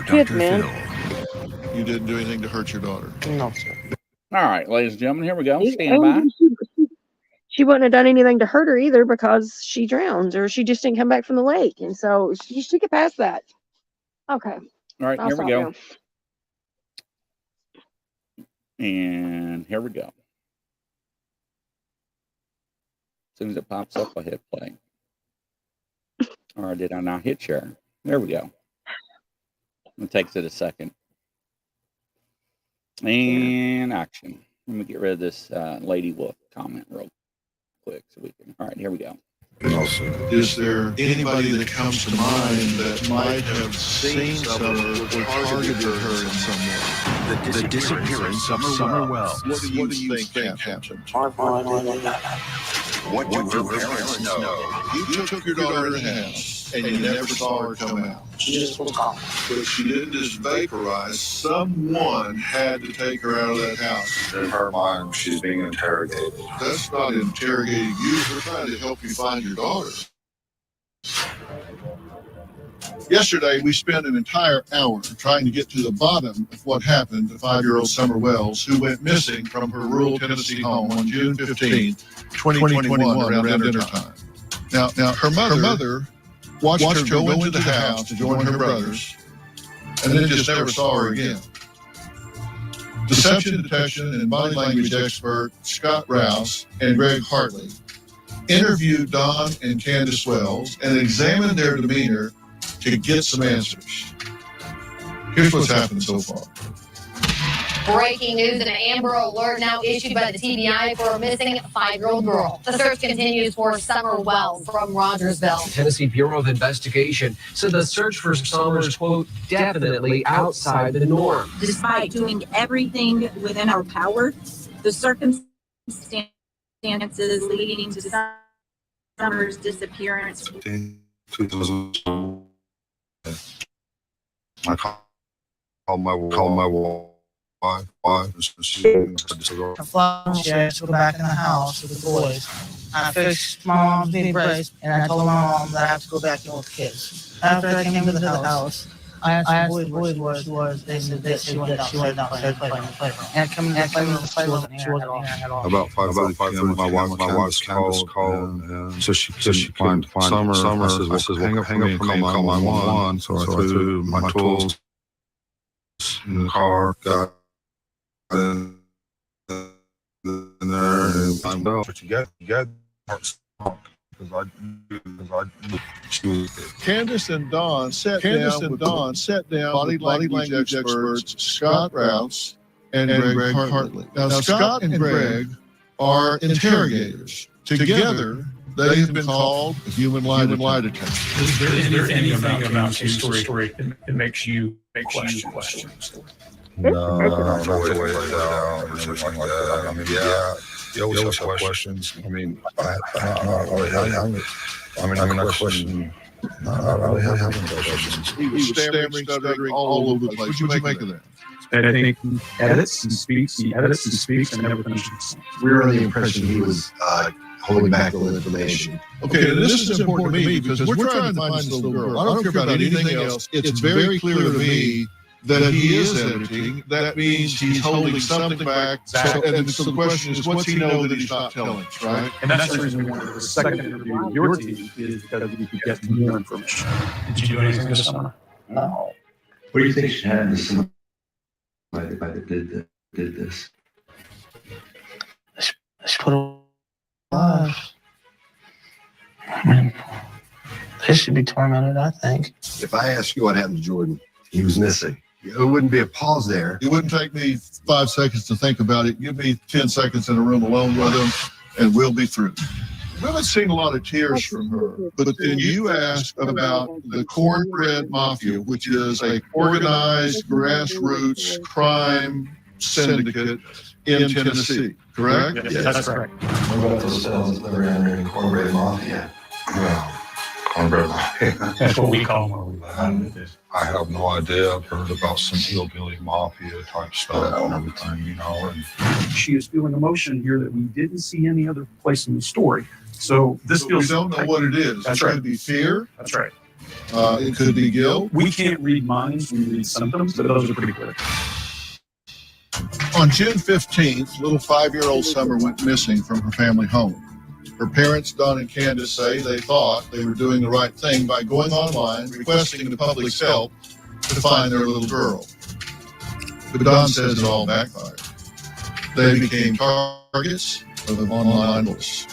Kids, man. You didn't do anything to hurt your daughter? No, sir. All right, ladies and gentlemen, here we go. Stand by. She wouldn't have done anything to hurt her either because she drowned or she just didn't come back from the lake. And so she could pass that. Okay. All right, here we go. Now. And here we go. As soon as it pops up, I hit play. Or did I not hit share? There we go. It takes it a second. And action. Let me get rid of this Lady Wolf comment real quick so we can. All right, here we go. Is there anybody that comes to mind that might have seen Summer or targeted her in some way? The disappearance of Summer Wells. What do you think happened? What do her parents know? You took your daughter in the house and you never saw her come out. She just was gone. But she didn't just vaporize. Someone had to take her out of that house. In her mind, she's being interrogated. That's not interrogating you. We're trying to help you find your daughter. Yesterday, we spent an entire hour trying to get to the bottom of what happened to 5-year-old Summer Wells, who went missing from her rural Tennessee home on June 15, 2021, around dinner time. Now, her mother watched her go into the house to join her brothers, and then just never saw her again. Deception detection and body language expert Scott Rouse and Greg Hartley interviewed Don and Candace Wells and examined their demeanor to get some answers. Here's what's happened so far. Breaking news, an Amber Alert now issued by the TBI for a missing 5-year-old girl. The search continues for Summer Wells from Rogersville. The Tennessee Bureau of Investigation said the search for Summer is, quote, definitely outside the norm. Despite doing everything within our power, the circumstances leading to Summer's disappearance. 2000. I called my wife. She had to go back in the house with the boys. I fixed my mom's knee brace, and I told my mom that I have to go back in with the kids. After I came to the house, I asked the boys where she was. They said that she went downstairs playing in the playground. And coming to the playground, she wasn't here at all. About 5:30 p.m. my wife's called, and so she couldn't find Summer. I said, hang up for me and call 911. So I threw my tools in the car, got in there, and I'm out. But you got Candace and Don sat down body language experts Scott Rouse and Greg Hartley. Now Scott and Greg are interrogators. Together, they have been called human lie detectors. Is there anything about your story that makes you question? No, not the way it down or anything like that. I mean, yeah, you always have questions. I mean, I don't question. I really have any questions. He was stammering, stuttering all over the place. What do you make of that? I think he edits and speaks and never finishes. We were under the impression he was holding back the information. Okay, this is important to me because we're trying to find this little girl. I don't care about anything else. It's very clear to me that he is editing, that means he's holding something back. And so the question is, what's he know that he's not telling us, right? And that's the reason we wanted the second interview with your team, is because we could get more information. Did you do anything this summer? No. What do you think should happen to somebody that did this? Let's put a life. I mean, they should be tormented, I think. If I ask you what happened to Jordan, he was missing. It wouldn't be a pause there. It wouldn't take me 5 seconds to think about it. Give me 10 seconds in a room alone with him, and we'll be through. We haven't seen a lot of tears from her, but then you asked about the Cornbread Mafia, which is a organized grassroots crime syndicate in Tennessee, correct? Yes, that's correct. What about those fellas that were entering Cornbread Mafia? Well, Cornbread Mafia. That's what we call them. I have no idea. I've heard about some hillbilly mafia type stuff and everything, you know. And She is feeling emotion here that we didn't see any other place in the story. So this We feels. don't know what it is. That's It right. could be fear. That's right. It could be guilt. We can't read minds, we read symptoms, but those are pretty clear. On June 15th, little 5-year-old Summer went missing from her family home. Her parents, Don and Candace, say they thought they were doing the right thing by going online, requesting the public's help to find their little girl. But Don says it all backfired. They became targets of online bullies.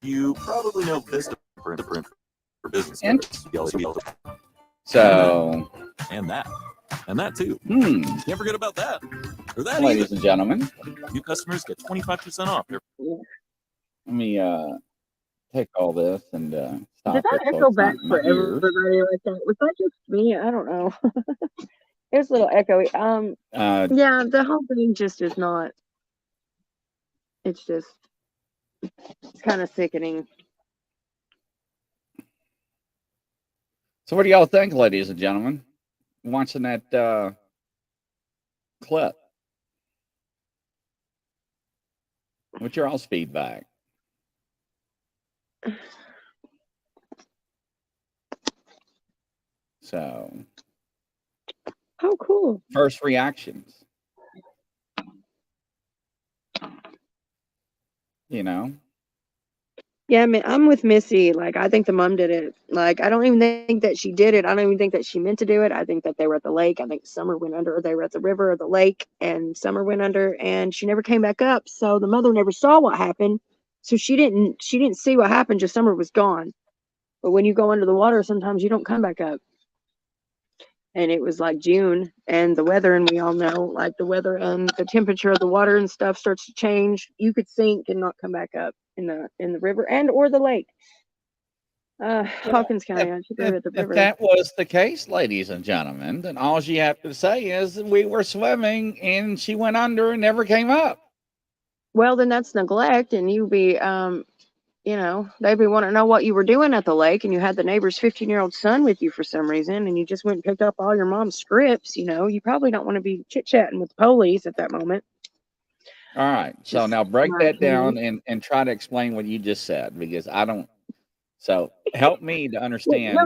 You probably know Vista for business. So, And that too. Can't forget about that. Or that ladies either. and gentlemen, New customers get 25% off. let me take all this and stop Did that it so echo it's not back in for my ears. everybody like that? Was that just me? I don't know. It was a little echoey. Yeah, the whole thing just is not. It's kind of sickening. So what do y'all think, ladies and gentlemen? Watching that clip. What's your all's feedback? So, Oh, cool. first reactions. You know, Yeah, I mean, I'm with Missy. Like, I think the mom did it. Like, I don't even think that she did it. I don't even think that she meant to do it. I think that they were at the lake. I think Summer went under, or they were at the river or the lake, and Summer went under, and she never came back up. So the mother never saw what happened. So she didn't see what happened. Just Summer was gone. But when you go under the water, sometimes you don't come back up. And it was like June, and the weather, and we all know, like, the weather and the temperature of the water and stuff starts to change. You could sink and not come back up in the river and or the lake. Hawkins County, I should go at the if river. that was the case, ladies and gentlemen, then all you have to say is we were swimming and she went under and never came up. Well, then that's neglect, and you be, they'd be wanting to know what you were doing at the lake, and you had the neighbor's 15-year-old son with you for some reason, and you just went and picked up all your mom's scripts. You probably don't want to be chit-chatting with the police at that moment. All right. So Just now break my that down opinion. and try to explain what you just said, because I don't. So help me to understand. No,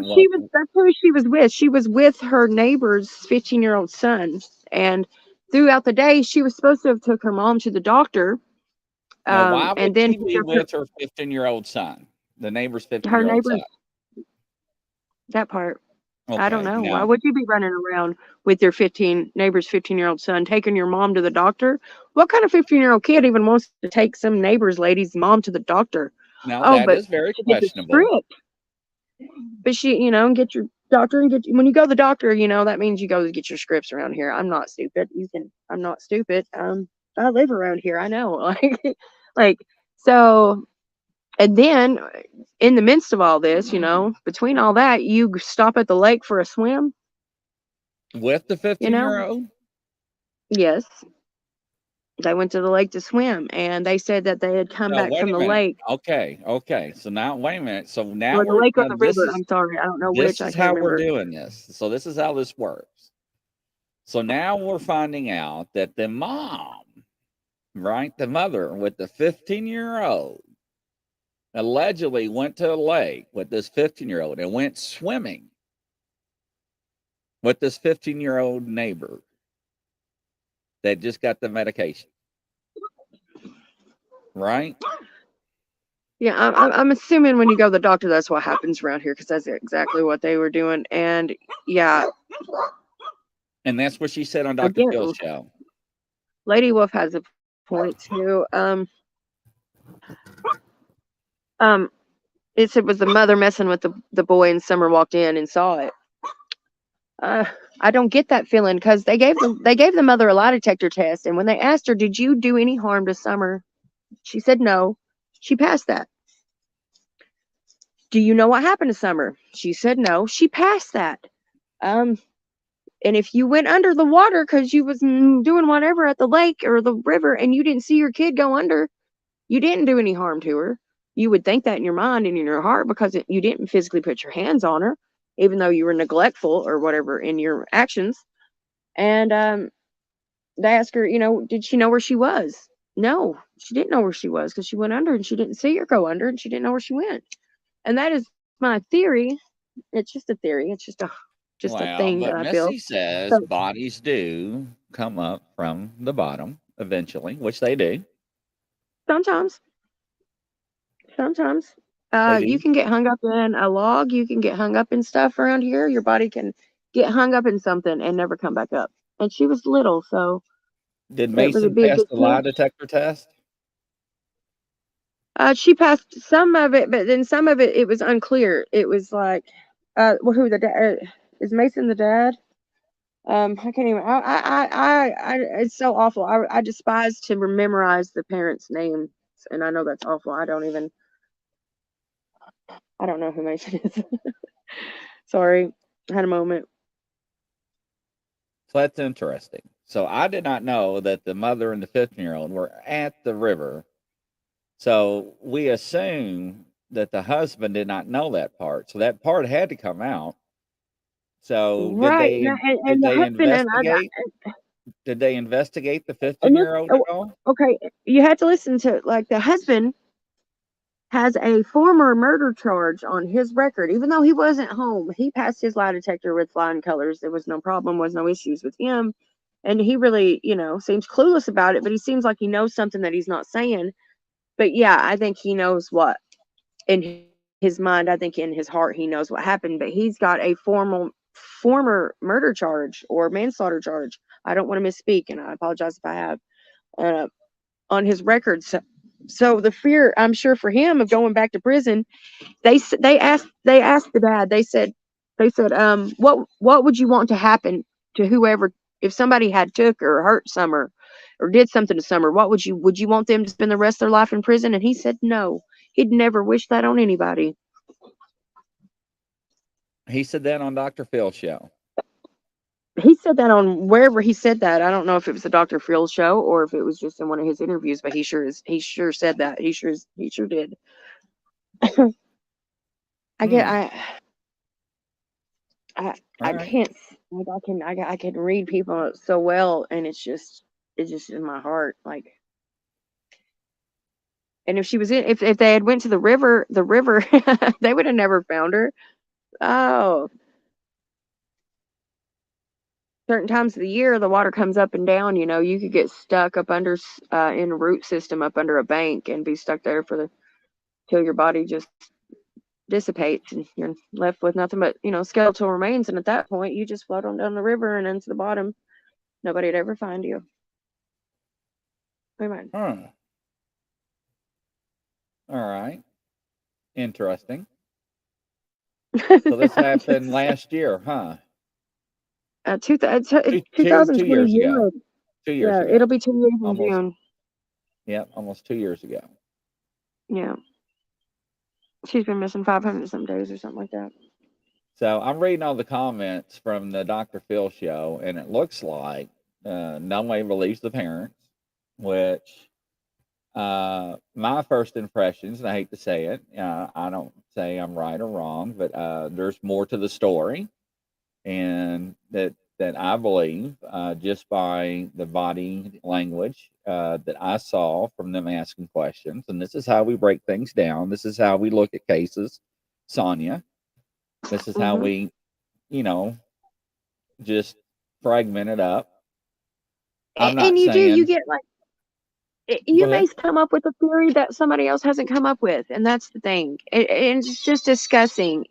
that's who she was with. She was with her neighbor's 15-year-old son, and throughout the day, she was supposed to have took her mom to the doctor. Now, why would And then she be with her 15-year-old son? The neighbor's 15-year-old son. That part. I don't Okay, know. now- Why would you be running around with your neighbor's 15-year-old son, taking your mom to the doctor? What kind of 15-year-old kid even wants to take some neighbor's lady's mom to the doctor? Now, that is very to get the questionable. script. But get your doctor and when you go to the doctor, that means you go to get your scripts around here. I'm not stupid. I'm not stupid. I live around here. I know. So, and then in the midst of all this, between all that, you stop at the lake for a swim. With the 15-year-old? Yes. They went to the lake to swim, and they said that they had come No, back wait from a the minute. lake. Okay. So now, wait a minute. So now Or the lake or the river. I'm sorry. I don't know This which. I is can't how remember. we're doing this. So this is how this works. So now we're finding out that the mom, right, the mother with the 15-year-old, allegedly went to the lake with this 15-year-old and went swimming. with this 15-year-old neighbor that just got the medication, right? Yeah, I'm assuming when you go to the doctor, that's what happens around here because that's exactly what they were doing. And yeah, And that's what she said on Dr. again, Phil's show. Lady Wolf has a point too. It was the mother messing with the boy, and Summer walked in and saw it. I don't get that feeling because they gave the mother a lie detector test, and when they asked her, "Did you do any harm to Summer?" She said no. She passed that. Do you know what happened to Summer? She said no. She passed that. And if you went under the water because you was doing whatever at the lake or the river and you didn't see your kid go under, you didn't do any harm to her. You would think that in your mind and in your heart because you didn't physically put your hands on her, even though you were neglectful or whatever in your actions. And they asked her, did she know where she was? No, she didn't know where she was because she went under and she didn't see her go under and she didn't know where she went. And that is my theory. It's just a theory. It's just a thing that but I Missy feel. says So bodies do come up from the bottom eventually, which they do. sometimes They you do. can get hung up in a log. You can get hung up in stuff around here. Your body can get hung up in something and never come back up. And she was little, so Did it would Mason be a pass good the lie chance. detector test? She passed some of it, but then some of it, it was unclear. It was like, who the dad is? Mason the dad? I can't even. It's so awful. I despise to memorize the parents' names, and I know that's awful. I don't know who Mason is. Sorry, I had a moment. So that's interesting. So I did not know that the mother and the 15-year-old were at the river. So we assume that the husband did not know that part. So that part had to come out. So Right, and the husband and Did they investigate the and this. 15-year-old Oh, at all? okay, you have to listen to like the husband has a former murder charge on his record. Even though he wasn't home, he passed his lie detector with flying colors. There was no problem, was no issues with him. And he really, seems clueless about it, but he seems like he knows something that he's not saying. But yeah, I think he knows what in his mind, I think in his heart, he knows what happened, but he's got a former murder charge or manslaughter charge. I don't want to misspeak, and I apologize if I have, on his record. So the fear, I'm sure, for him of going back to prison, they asked the dad. They said, what would you want to happen to whoever if somebody had took or hurt Summer or did something to Summer? Would you want them to spend the rest of their life in prison? And he said no. He'd never wish that on anybody. He said that on Dr. Phil's show. He said that on wherever he said that. I don't know if it was the Dr. Phil show or if it was just in one of his interviews, but he sure said that. He sure did. I can't, like, I can read people so well, and it's just in my heart, like. And if she was if they had went to the river, they would have never found her. Oh, certain times of the year, the water comes up and down. You could get stuck up under in a root system up under a bank and be stuck there till your body just dissipates and you're left with nothing but skeletal remains. And at that point, you just float on down the river and into the bottom. Nobody'd ever find you. Amen. All right. Interesting. So this happened last year, huh? 2020. 2 years ago. 2 years Yeah, ago. it'll be 2 years in Almost. June. Yep, almost 2 years ago. Yeah. She's been missing 500 some days or something like that. So I'm reading all the comments from the Dr. Phil show, and it looks like no way believes the parents, which my first impressions, and I hate to say it, I don't say I'm right or wrong, but there's more to the story, and that I believe just by the body language that I saw from them asking questions. And this is how we break things down. This is how we look at cases, Sonia. This is how we, just fragmented up. I'm not And you saying. you get like, Go you may ahead. come up with a theory that somebody else hasn't come up with, and that's the thing. It's just discussing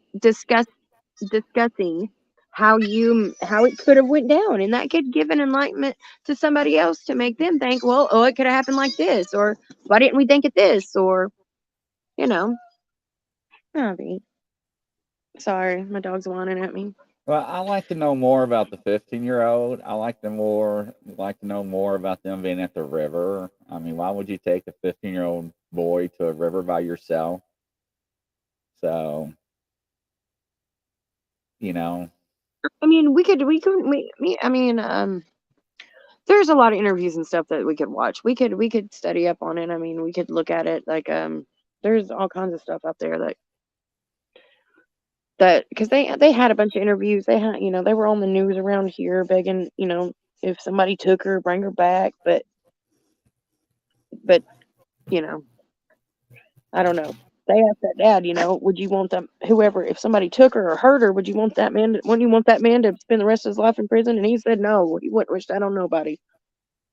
how it could have went down, and that could give an enlightenment to somebody else to make them think, well, oh, it could have happened like this, or why didn't we think of this, or you know. Oh, sorry, my dog's whining at me. Well, I like to know more about the 15-year-old. I like to know more about them being at the river. I mean, why would you take a 15-year-old boy to a river by yourself? So, you know, I mean, there's a lot of interviews and stuff that we could watch. We could study up on it. I mean, we could look at it. Like, there's all kinds of stuff out there that because they had a bunch of interviews. They had, they were on the news around here begging, if somebody took her, bring her back. But I don't know. They asked that dad, would you want them, whoever, if somebody took her or hurt her, wouldn't you want that man to spend the rest of his life in prison? And he said no, he wouldn't wish that on nobody,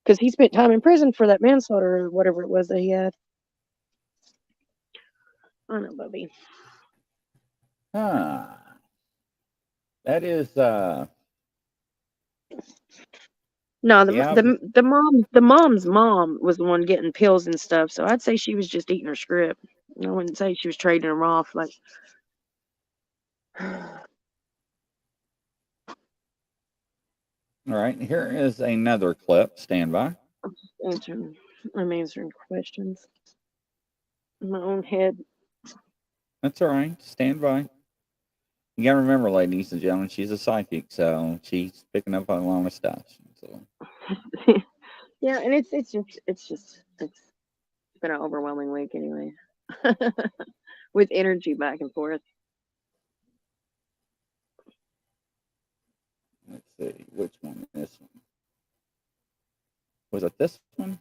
because he spent time in prison for that manslaughter or whatever it was that he had. I know, Bubby. that is No, yeah. the mom's mom was the one getting pills and stuff, so I'd say she was just eating her script. I wouldn't say she was trading them off. Like, All right, here is another clip. Stand by. I'm answering questions in my own head. That's all right. Stand by. You gotta remember, ladies and gentlemen, she's a psychic, so she's picking up on a lot of stuff. So. Yeah, and it's been an overwhelming week anyway, with energy back and forth. Let's see, which one? This one. Was it this one?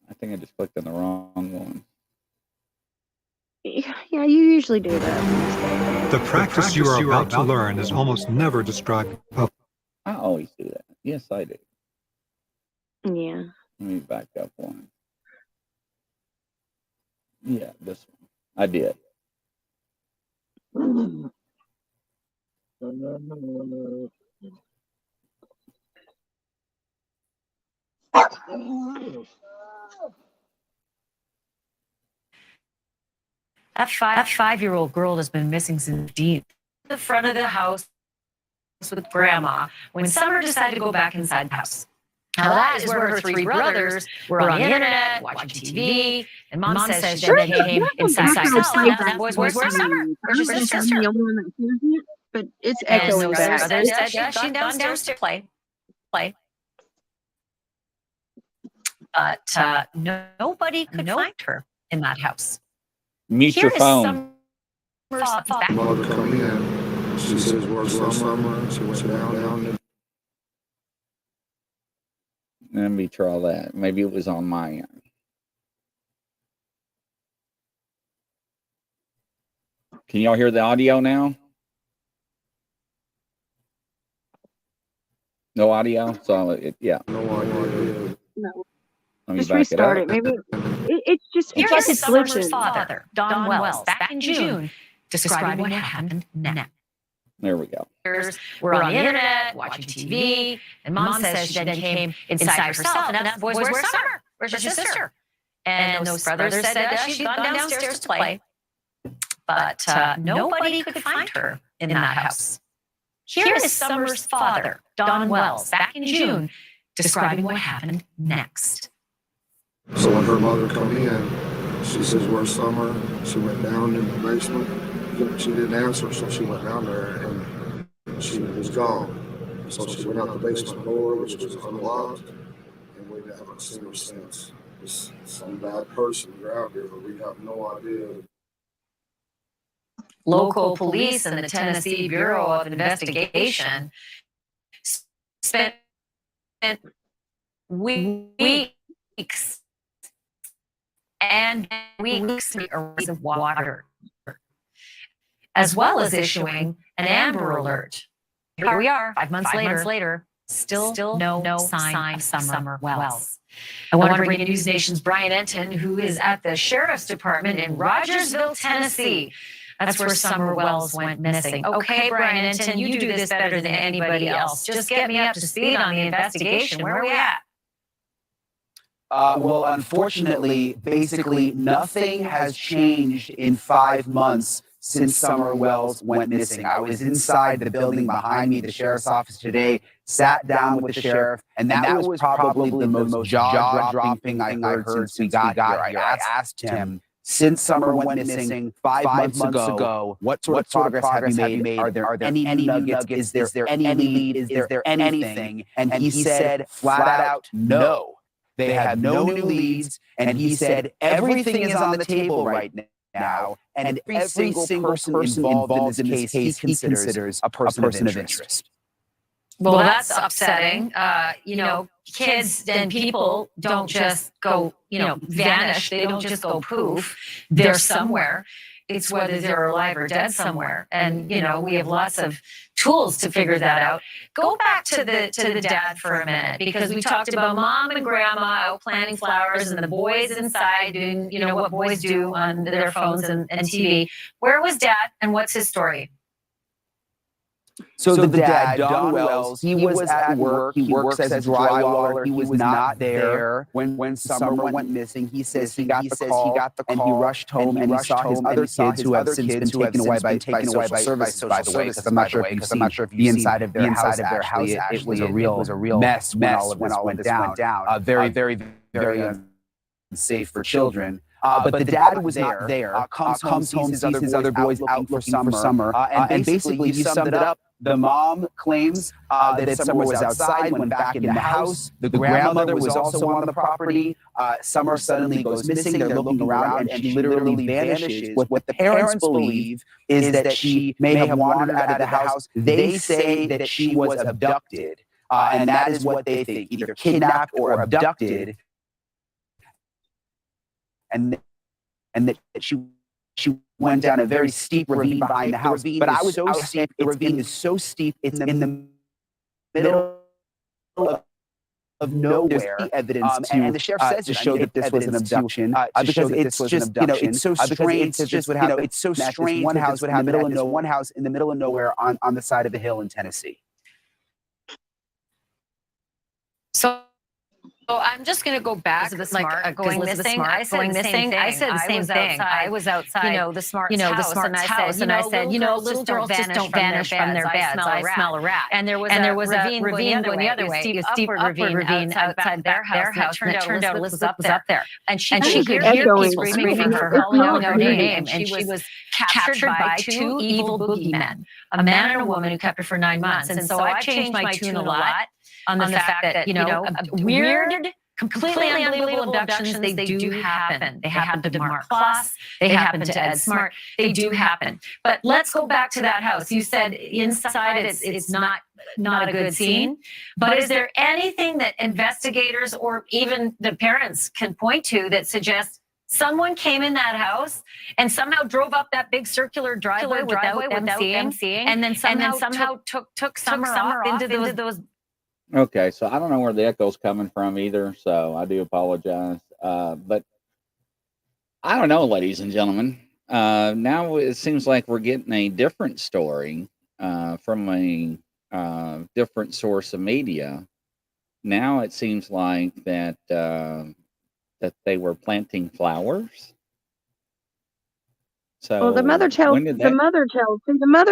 I think I just clicked on the wrong one. Yeah, you usually do that. The practice you are about to learn is almost never described. I always do that. Yes, I do. Yeah. Let me back up one. Yeah, this one. I did. That five-year-old girl has been missing since deep the front of the house with Grandma when Summer decided to go back inside the house. Now that is where her three brothers were on the internet, watching TV, and Mom says that they came inside herself. Now that boys, where's Summer? Where's your sister? But it's And echoing those back. brothers said she'd gone downstairs to play. But nobody could find her in that house. Mute your phone. Mother come in. She says, "Where's Summer?" She went down. Let me try that. Maybe it was on my end. Can y'all hear the audio now? No audio? So, yeah. No audio. No. Let me Just back restart it it. up. Maybe it's just Here's like it's Summer's glitching. father, Don Wells, back in June, describing what happened next. There we go. We're on the internet, watching TV, and Mom says she then came inside herself and asked boys, where's Summer? Where's your sister? And those brothers said that she'd gone downstairs to play. But nobody could find her in that house. Here is Summer's father, Don Wells, back in June, describing what happened next. So when her mother come in, she says, "Where's Summer?" She went down in the basement. She didn't answer, so she went down there and she was gone. So she went out the basement door, which was unlocked, and we haven't seen her since. It's some bad person grabbed her, but we have no idea. Local police and the Tennessee Bureau of Investigation spent weeks and weeks in a race of water, as well as issuing an Amber Alert. here we are, 5 months later, still no sign of Summer Wells. I want to bring in News Nation's Brian Enton, who is at the Sheriff's Department in Rogersville, Tennessee. That's where Summer Wells went missing. Okay, Brian Enton, you do this better than anybody else. Just get me up to speed on the investigation. Where are we at? Well, unfortunately, basically nothing has changed in 5 months since Summer Wells went missing. I was inside the building behind me, the sheriff's office today, sat down with the sheriff, and that was probably the most jaw-dropping thing I heard since we got here. I asked him, since Summer went missing 5 months ago, what sort of progress have you made? Are there any nuggets? Is there any lead? Is there anything? And he said flat out, no. They have no new leads, and he said everything is on the table right now, and every single person involved in this case he considers a person of interest. Well, that's upsetting. Kids and people don't just go, vanish. They don't just go poof. They're somewhere. It's whether they're alive or dead somewhere. And, we have lots of tools to figure that out. Go back to the dad for a minute, because we talked about mom and grandma out planting flowers and the boys inside doing, what boys do on their phones and TV. Where was dad, and what's his story? So the dad, Don Wells, he was at work. He works as a drywaller. He was not there when Summer went missing. He says he got the call, and he rushed home, and he saw his other kids who have since been taken away by social services, by the way, because I'm not sure if you've seen the inside of their house. Actually, it was a real mess when all of this went down. Very, very, very unsafe for children. But the dad was not there. Comes home, sees his other boys out looking for Summer. And basically, you summed it up. The mom claims that Summer was outside, went back in the house. The grandmother was also on the property. Summer suddenly goes missing. They're looking around, and she literally vanishes. What the parents believe is that she may have wandered out of the house. They say that she was abducted. And that is what they think, either kidnapped or abducted. And that she went down a very steep ravine behind the house. But I was so steep. The ravine is so steep. It's in the middle of nowhere. Evidence and the sheriff says to show that this was an abduction, because it's just it's so strange. It's so strange. One house would have one house in the middle of nowhere on the side of a hill in Tennessee. So I'm just going to go back to the Smart going missing. I said the same thing. I was outside, the Smart's house, and I said, little girls just don't vanish from their beds. I smell a rat. And there was a ravine going the other way, a steep ravine outside their house. It turned out Elizabeth was up there, and she could hear people screaming for her, calling out her name, and she was captured by 2 evil boogeymen, a man and a woman who kept her for 9 months. And so I've changed my tune a lot on the fact that, weird, completely unbelievable abductions, they do happen. They happen to Mark Kloss. They happen to Ed Smart. They do happen. But let's go back to that house. You said inside it's not a good scene. But is there anything that investigators or even the parents can point to that suggests someone came in that house and somehow drove up that big circular driveway without them seeing, and then somehow took Summer off into those. Okay, so I don't know where the echo's coming from either, so I do apologize. But I don't know, ladies and gentlemen. Now it seems like we're getting a different story from a different source of media. Now it seems like that they were planting flowers. So the mother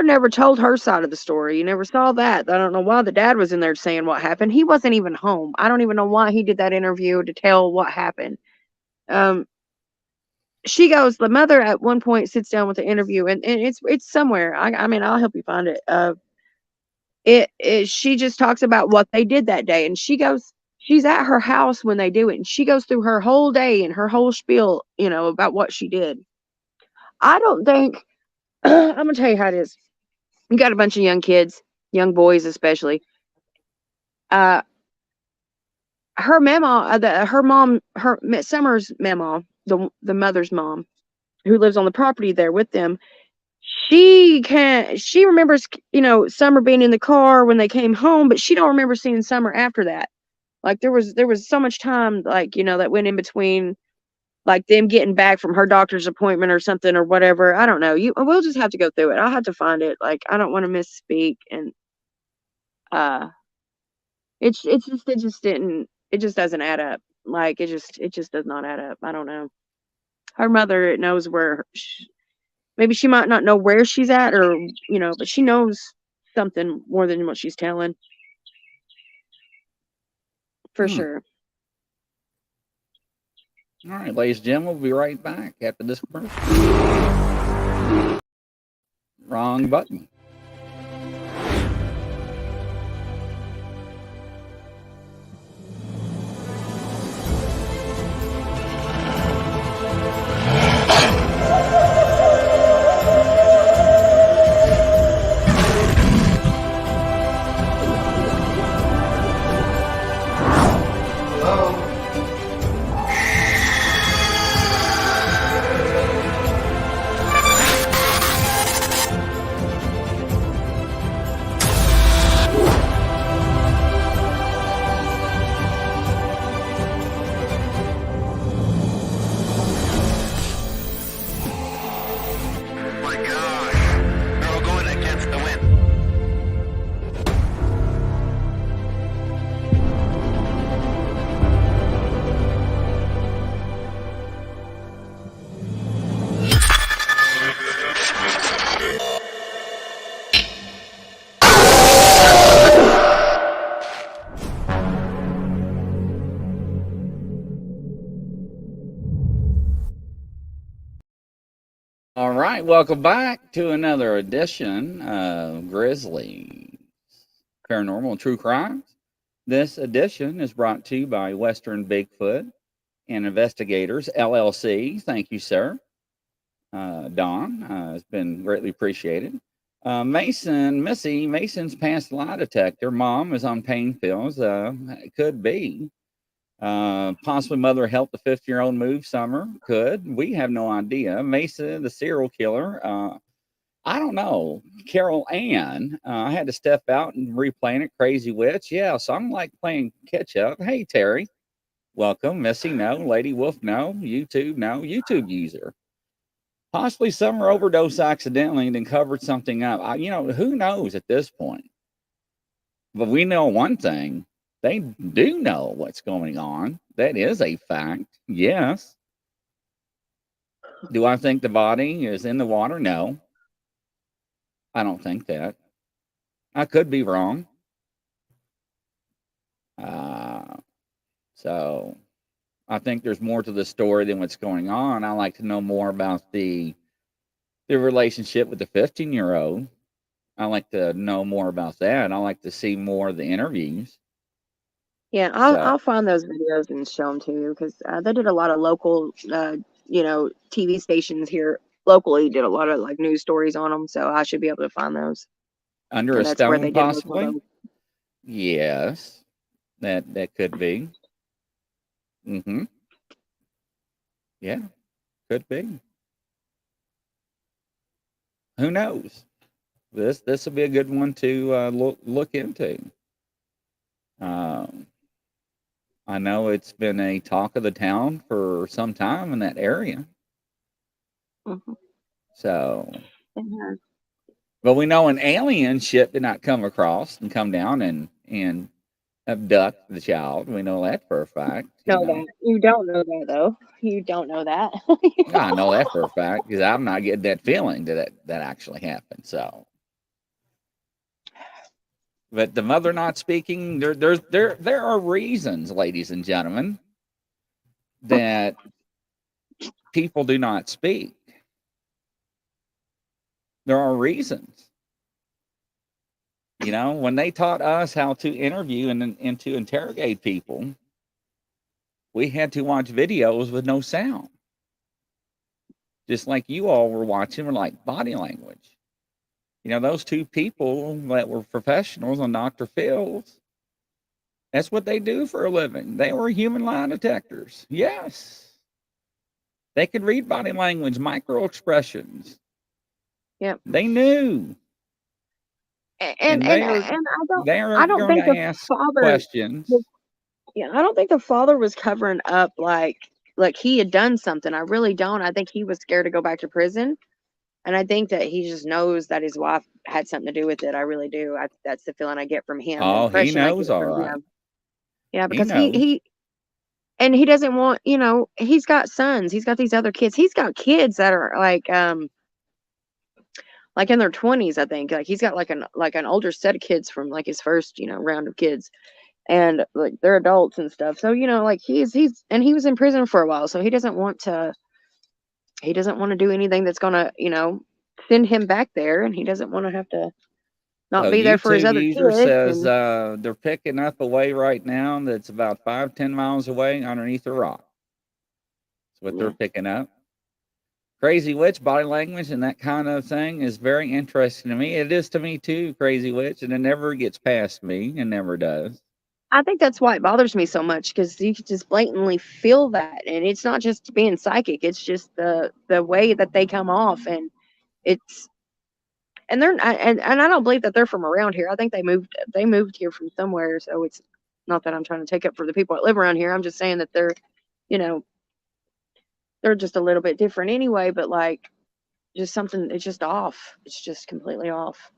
never told her side of the story. You never saw that. I don't know why the dad was in there saying what happened. He wasn't even home. I don't even know why he did that interview to tell what happened. She goes, the mother at one point sits down with the interview, and it's somewhere. I mean, I'll help you find it. She just talks about what they did that day, and she goes, she's at her house when they do it, and she goes through her whole day and her whole spiel, about what she did. I don't think, I'm going to tell you how it is. You got a bunch of young kids, young boys especially. Her mama, Summer's mama, the mother's mom, who lives on the property there with them, she remembers, Summer being in the car when they came home, but she don't remember seeing Summer after that. Like there was so much time, like, that went in between, like them getting back from her doctor's appointment or something or whatever. I don't know. We'll just have to go through it. I'll have to find it. Like, I don't want to misspeak. And it just doesn't add up. Like, it just does not add up. I don't know. Her mother knows where maybe she might not know where she's at, or, but she knows something more than what she's telling. For sure. All right, ladies and gentlemen, we'll be right back after this commercial. Wrong button. All right, welcome back to another edition of Grizzly Paranormal and True Crimes. This edition is brought to you by Western Bigfoot and Investigators, LLC. Thank you, sir. Don, has been greatly appreciated. Mason's passed lie detector. Mom is on pain pills. It could be. Possibly mother helped the 50-year-old move Summer. Could. We have no idea. Mesa, the serial killer. I don't know. Carol Ann. I had to step out and replaying it. Crazy Witch. Yeah, so I'm like playing catch up. Hey, Terry. Welcome. Missy, no. Lady Wolf, no. YouTube, no. YouTube user. Possibly Summer overdose accidentally and then covered something up. Who knows at this point? But we know one thing. They do know what's going on. That is a fact. Yes. Do I think the body is in the water? No. I don't think that. I could be wrong. So I think there's more to the story than what's going on. I like to know more about the relationship with the 15-year-old. I like to know more about that. I like to see more of the interviews. Yeah, I'll find those videos and show them to you, because they did a lot of local, TV stations here locally did a lot of like news stories on them, so I should be able to find those. Under a stone, possibly. Yes, that could be. Yeah, could be. Who knows? This will be a good one to look into. I know it's been a talk of the town for some time in that area. So, but we know an alien ship did not come across and come down and abduct the child. We know that for a fact. That. You don't know that, though. You don't know that. I know that for a fact, because I'm not getting that feeling that actually happened. So, but the mother not speaking, there are reasons, ladies and gentlemen, that people do not speak. There are reasons. When they taught us how to interview and to interrogate people, we had to watch videos with no sound. Just like you all were watching, were like body language. Those two people that were professionals on Dr. Phil's, that's what they do for a living. They were human lie detectors. Yes. They could read body language, micro expressions. Yep. They knew. And They're I don't going think to the ask father questions. yeah, I don't think the father was covering up like he had done something. I really don't. I think he was scared to go back to prison. And I think that he just knows that his wife had something to do with it. I really do. That's the feeling I get from him. The Oh, he impression I knows, get all from right. him. Yeah, He because knows. he doesn't want, he's got sons. He's got these other kids. He's got kids that are like in their 20s, I think. Like he's got like an older set of kids from like his first, round of kids. And like they're adults and stuff. So, like he's and he was in prison for a while, so he doesn't want to do anything that's gonna, send him back there, and he doesn't want to have to not So be there for his YouTube other user kids. says And they're picking up away right now that's about 5-10 miles away underneath a rock. That's what they're picking up. Crazy Witch body language and that kind of thing is very interesting to me. It is to me too, Crazy Witch, and it never gets past me. It never does. I think that's why it bothers me so much, because you can just blatantly feel that, and it's not just being psychic; it's just the way that they come off, and it's and they're and I don't believe that they're from around here. I think they moved here from somewhere. So it's not that I'm trying to take up for the people that live around here. I'm just saying that they're, you know, they're just a little bit different anyway. But like, just something, it's just off. It's just completely off.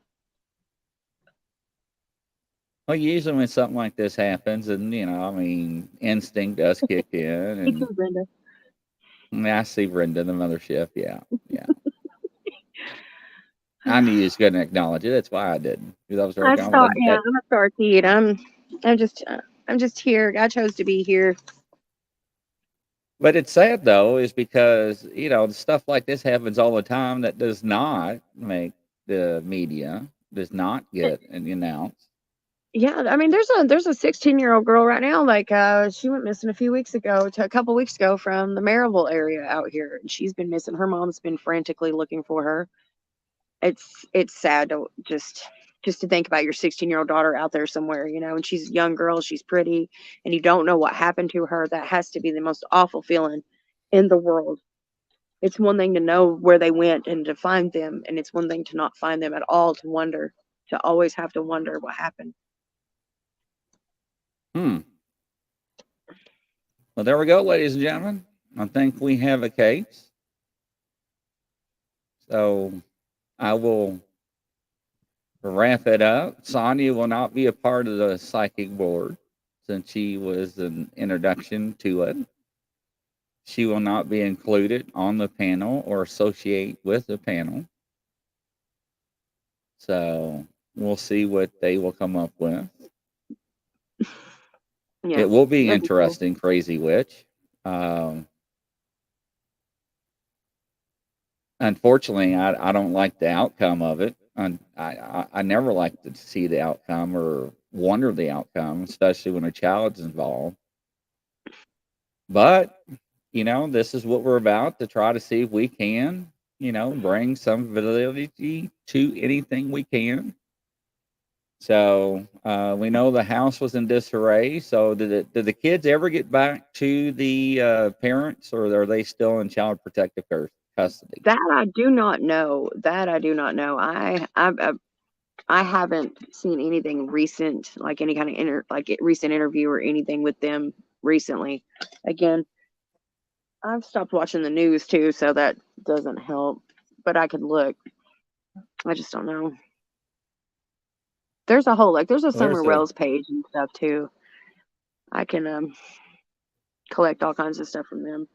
Well, usually when something like this happens, and instinct does kick in. And Me too, Brenda. I see Brenda, the mothership. Yeah. I knew you was going to acknowledge it. That's why I didn't. Because I was very confident. Yeah, I'm a star seed. I'm just here. I chose to be here. But it's sad though, is because stuff like this happens all the time that does not make the media, does not get announced. Yeah, I mean, there's a 16-year-old girl right now. Like, she went missing a couple weeks ago from the Maryville area out here, and she's been missing. Her mom's been frantically looking for her. It's sad to just to think about your 16-year-old daughter out there somewhere, and she's a young girl, she's pretty, and you don't know what happened to her. That has to be the most awful feeling in the world. It's one thing to know where they went and to find them, and it's one thing to not find them at all, to always have to wonder what happened. Well, there we go, ladies and gentlemen. I think we have a case. So I will wrap it up. Sonia will not be a part of the psychic board since she was an introduction to it. She will not be included on the panel or associate with the panel. So we'll see what they will come up with. Yeah, it will be interesting, cool. Crazy Witch. Unfortunately, I don't like the outcome of it. I never like to see the outcome or wonder the outcome, especially when a child is involved. But, this is what we're about, to try to see if we can, bring some validity to anything we can. So we know the house was in disarray. So did the kids ever get back to the parents, or are they still in child protective custody? That I do not know. I haven't seen anything recent, like any kind of recent interview or anything with them recently. Again, I've stopped watching the news too, so that doesn't help. But I could look. I just don't know. There's a Summer Wells page and stuff too. I can collect all kinds of stuff from them.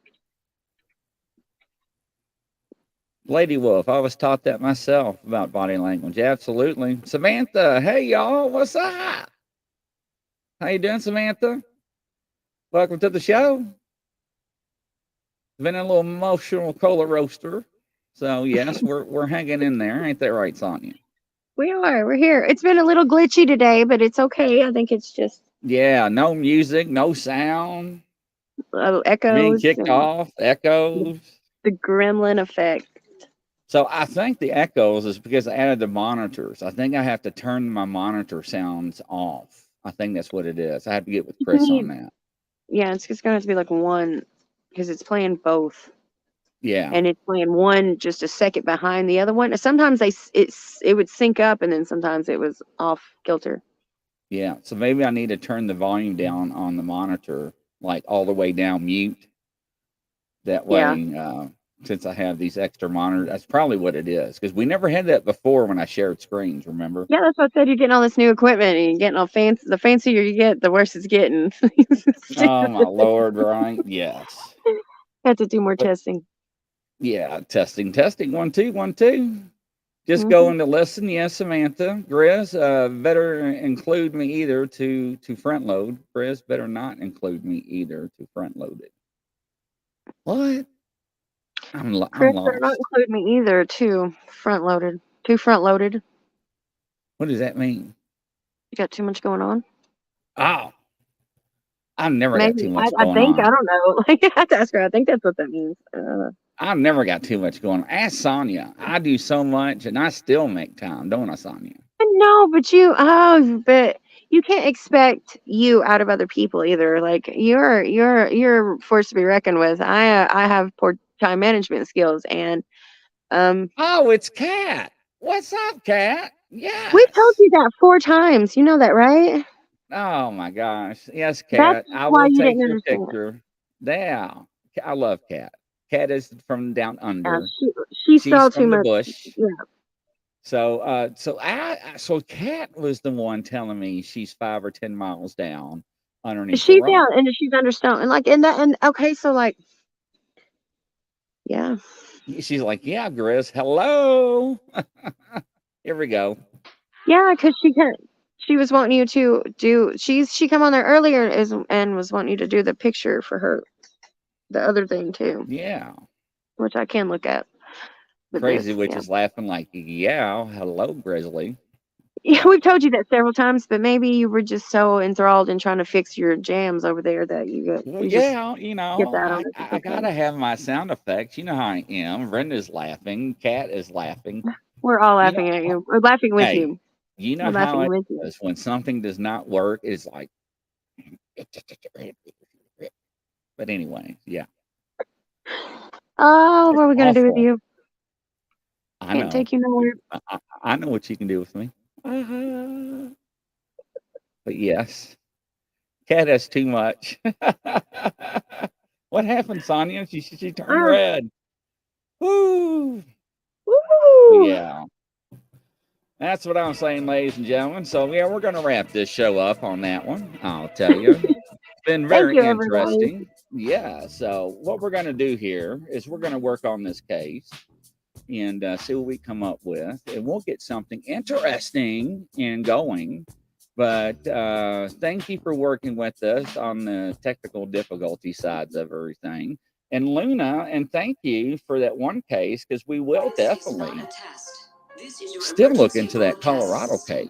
Lady Wolf, I was taught that myself about body language. Absolutely. Samantha, hey y'all, what's up? How you doing, Samantha? Welcome to the show. Been a little emotional cola roaster. So yes, we're hanging in there. Ain't that right, Sonia? We are. We're here. It's been a little glitchy today, but it's okay. I think it's just... Yeah, no music, no sound. Echoes. Being kicked off, echoes. The gremlin effect. So I think the echoes is because I added the monitors. I think I have to turn my monitor sounds off. I think that's what it is. I have to get with Chris on that. Yeah, it's going to have to be like one, because it's playing both. Yeah. and it's playing one just a second behind the other one. Sometimes it would sync up, and then sometimes it was off kilter. Yeah. So maybe I need to turn the volume down on the monitor, like all the way down mute. That way, since I have these extra monitors, that's probably what it is. Because we never had that before when I shared screens, remember? Yeah, that's what I said. You're getting all this new equipment, and you're getting all fancy. The fancier you get, the worse it's getting. Oh, my Lord, right? Yes. Have to do more testing. Yeah, testing. 1, 2, 1, 2. Just going to listen. Yes, Samantha. Grizz, better include me either to front load. Grizz, better not include me either to front load it. What? I'm Chris, lost. better not include me either. Too front loaded. What does that mean? You got too much going on. Oh, I've never got too Maybe much I going think on. I don't know. Like I have to ask her. I think that's what that means. I've never got too much going on. Ask Sonia. I do so much, and I still make time, don't I, Sonia? No, but but you can't expect you out of other people either. Like you're forced to be reckoned with. I have poor time management skills, and Oh, it's Kat. What's up, Kat? Yeah. we told you that 4 times. You know that, right? Oh my gosh. Yes, That's Kat. I why will you take didn't your understand. picture. Yeah. I love Kat. Kat is from down under. She She's saw too from the much. bush. Yeah. So Kat was the one telling me she's 5 or 10 miles down underneath the She's rock. down and she's under stone. And like okay, so like yeah. She's like, yeah, Grizz, hello. Here we go. Yeah, because she was wanting you to do she come on there earlier and was wanting you to do the picture for her, the other thing too. Yeah. Which I can look at. Crazy Witch is laughing like, yeah, hello, Grizzly. Yeah, we've told you that several times, but maybe you were just so enthralled in trying to fix your jams over there that you get. Well, you just yeah, you know, get that on I gotta have my sound effects. You know how I am. Brenda's laughing. Kat is laughing. We're all You laughing know, at you. We're laughing with hey, you. you know We're how laughing it with you. is when something does not work. It's like, but anyway, yeah. Oh, what are we gonna do with Awful. you? I Can't know. take you nowhere. I know what you can do with me. But yes, Kat has too much. What happened, Sonia? She turned red. Woo! Woo! Yeah. That's what I'm saying, ladies and gentlemen. So, yeah, we're going to wrap this show up on that one. I'll tell you. It's been very interesting. Yeah. So, what we're going to do here is we're going to work on this case and see what we come up with. And we'll get something interesting and going. But thank you for working with us on the technical difficulty sides of everything. And Luna, and thank you for that one case, because we will definitely still look into that Colorado case.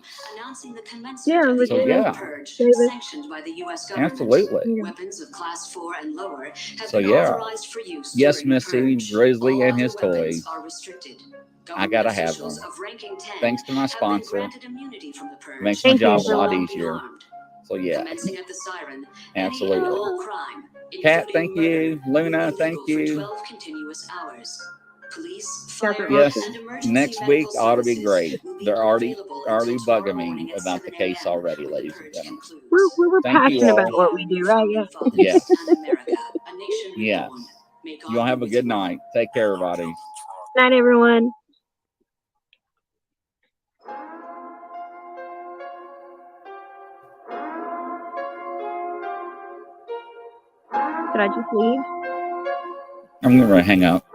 Yeah, So, yeah. Sanctioned by the U.S. government. Absolutely. Weapons of class 4 and lower have So, been yeah. authorized for use Yes, during the Missy, purge. Grizzly, All and his other weapons toys. are restricted. I Government gotta have officials them. of ranking 10 Thanks to my have been sponsor. granted immunity from the purge. Makes my and job a shall lot not be easier. harmed. So, yeah. Commencing at the siren, Absolutely. any and all crime, Kat, including thank you. Luna, thank for you. 12 continuous hours. Police, fire, Yes, and emergency next week medical ought to be services great. will be They're already unavailable bugging morning me at about the 7 case a.m. already, ladies and gentlemen. We're Thank you passionate all. about what we do, right? Yeah. Yes. And America, a nation Yes. reborn. May God You all be have a with good you all. night. Take care, everybody. Night, everyone. Did I just leave? I'm going to hang up.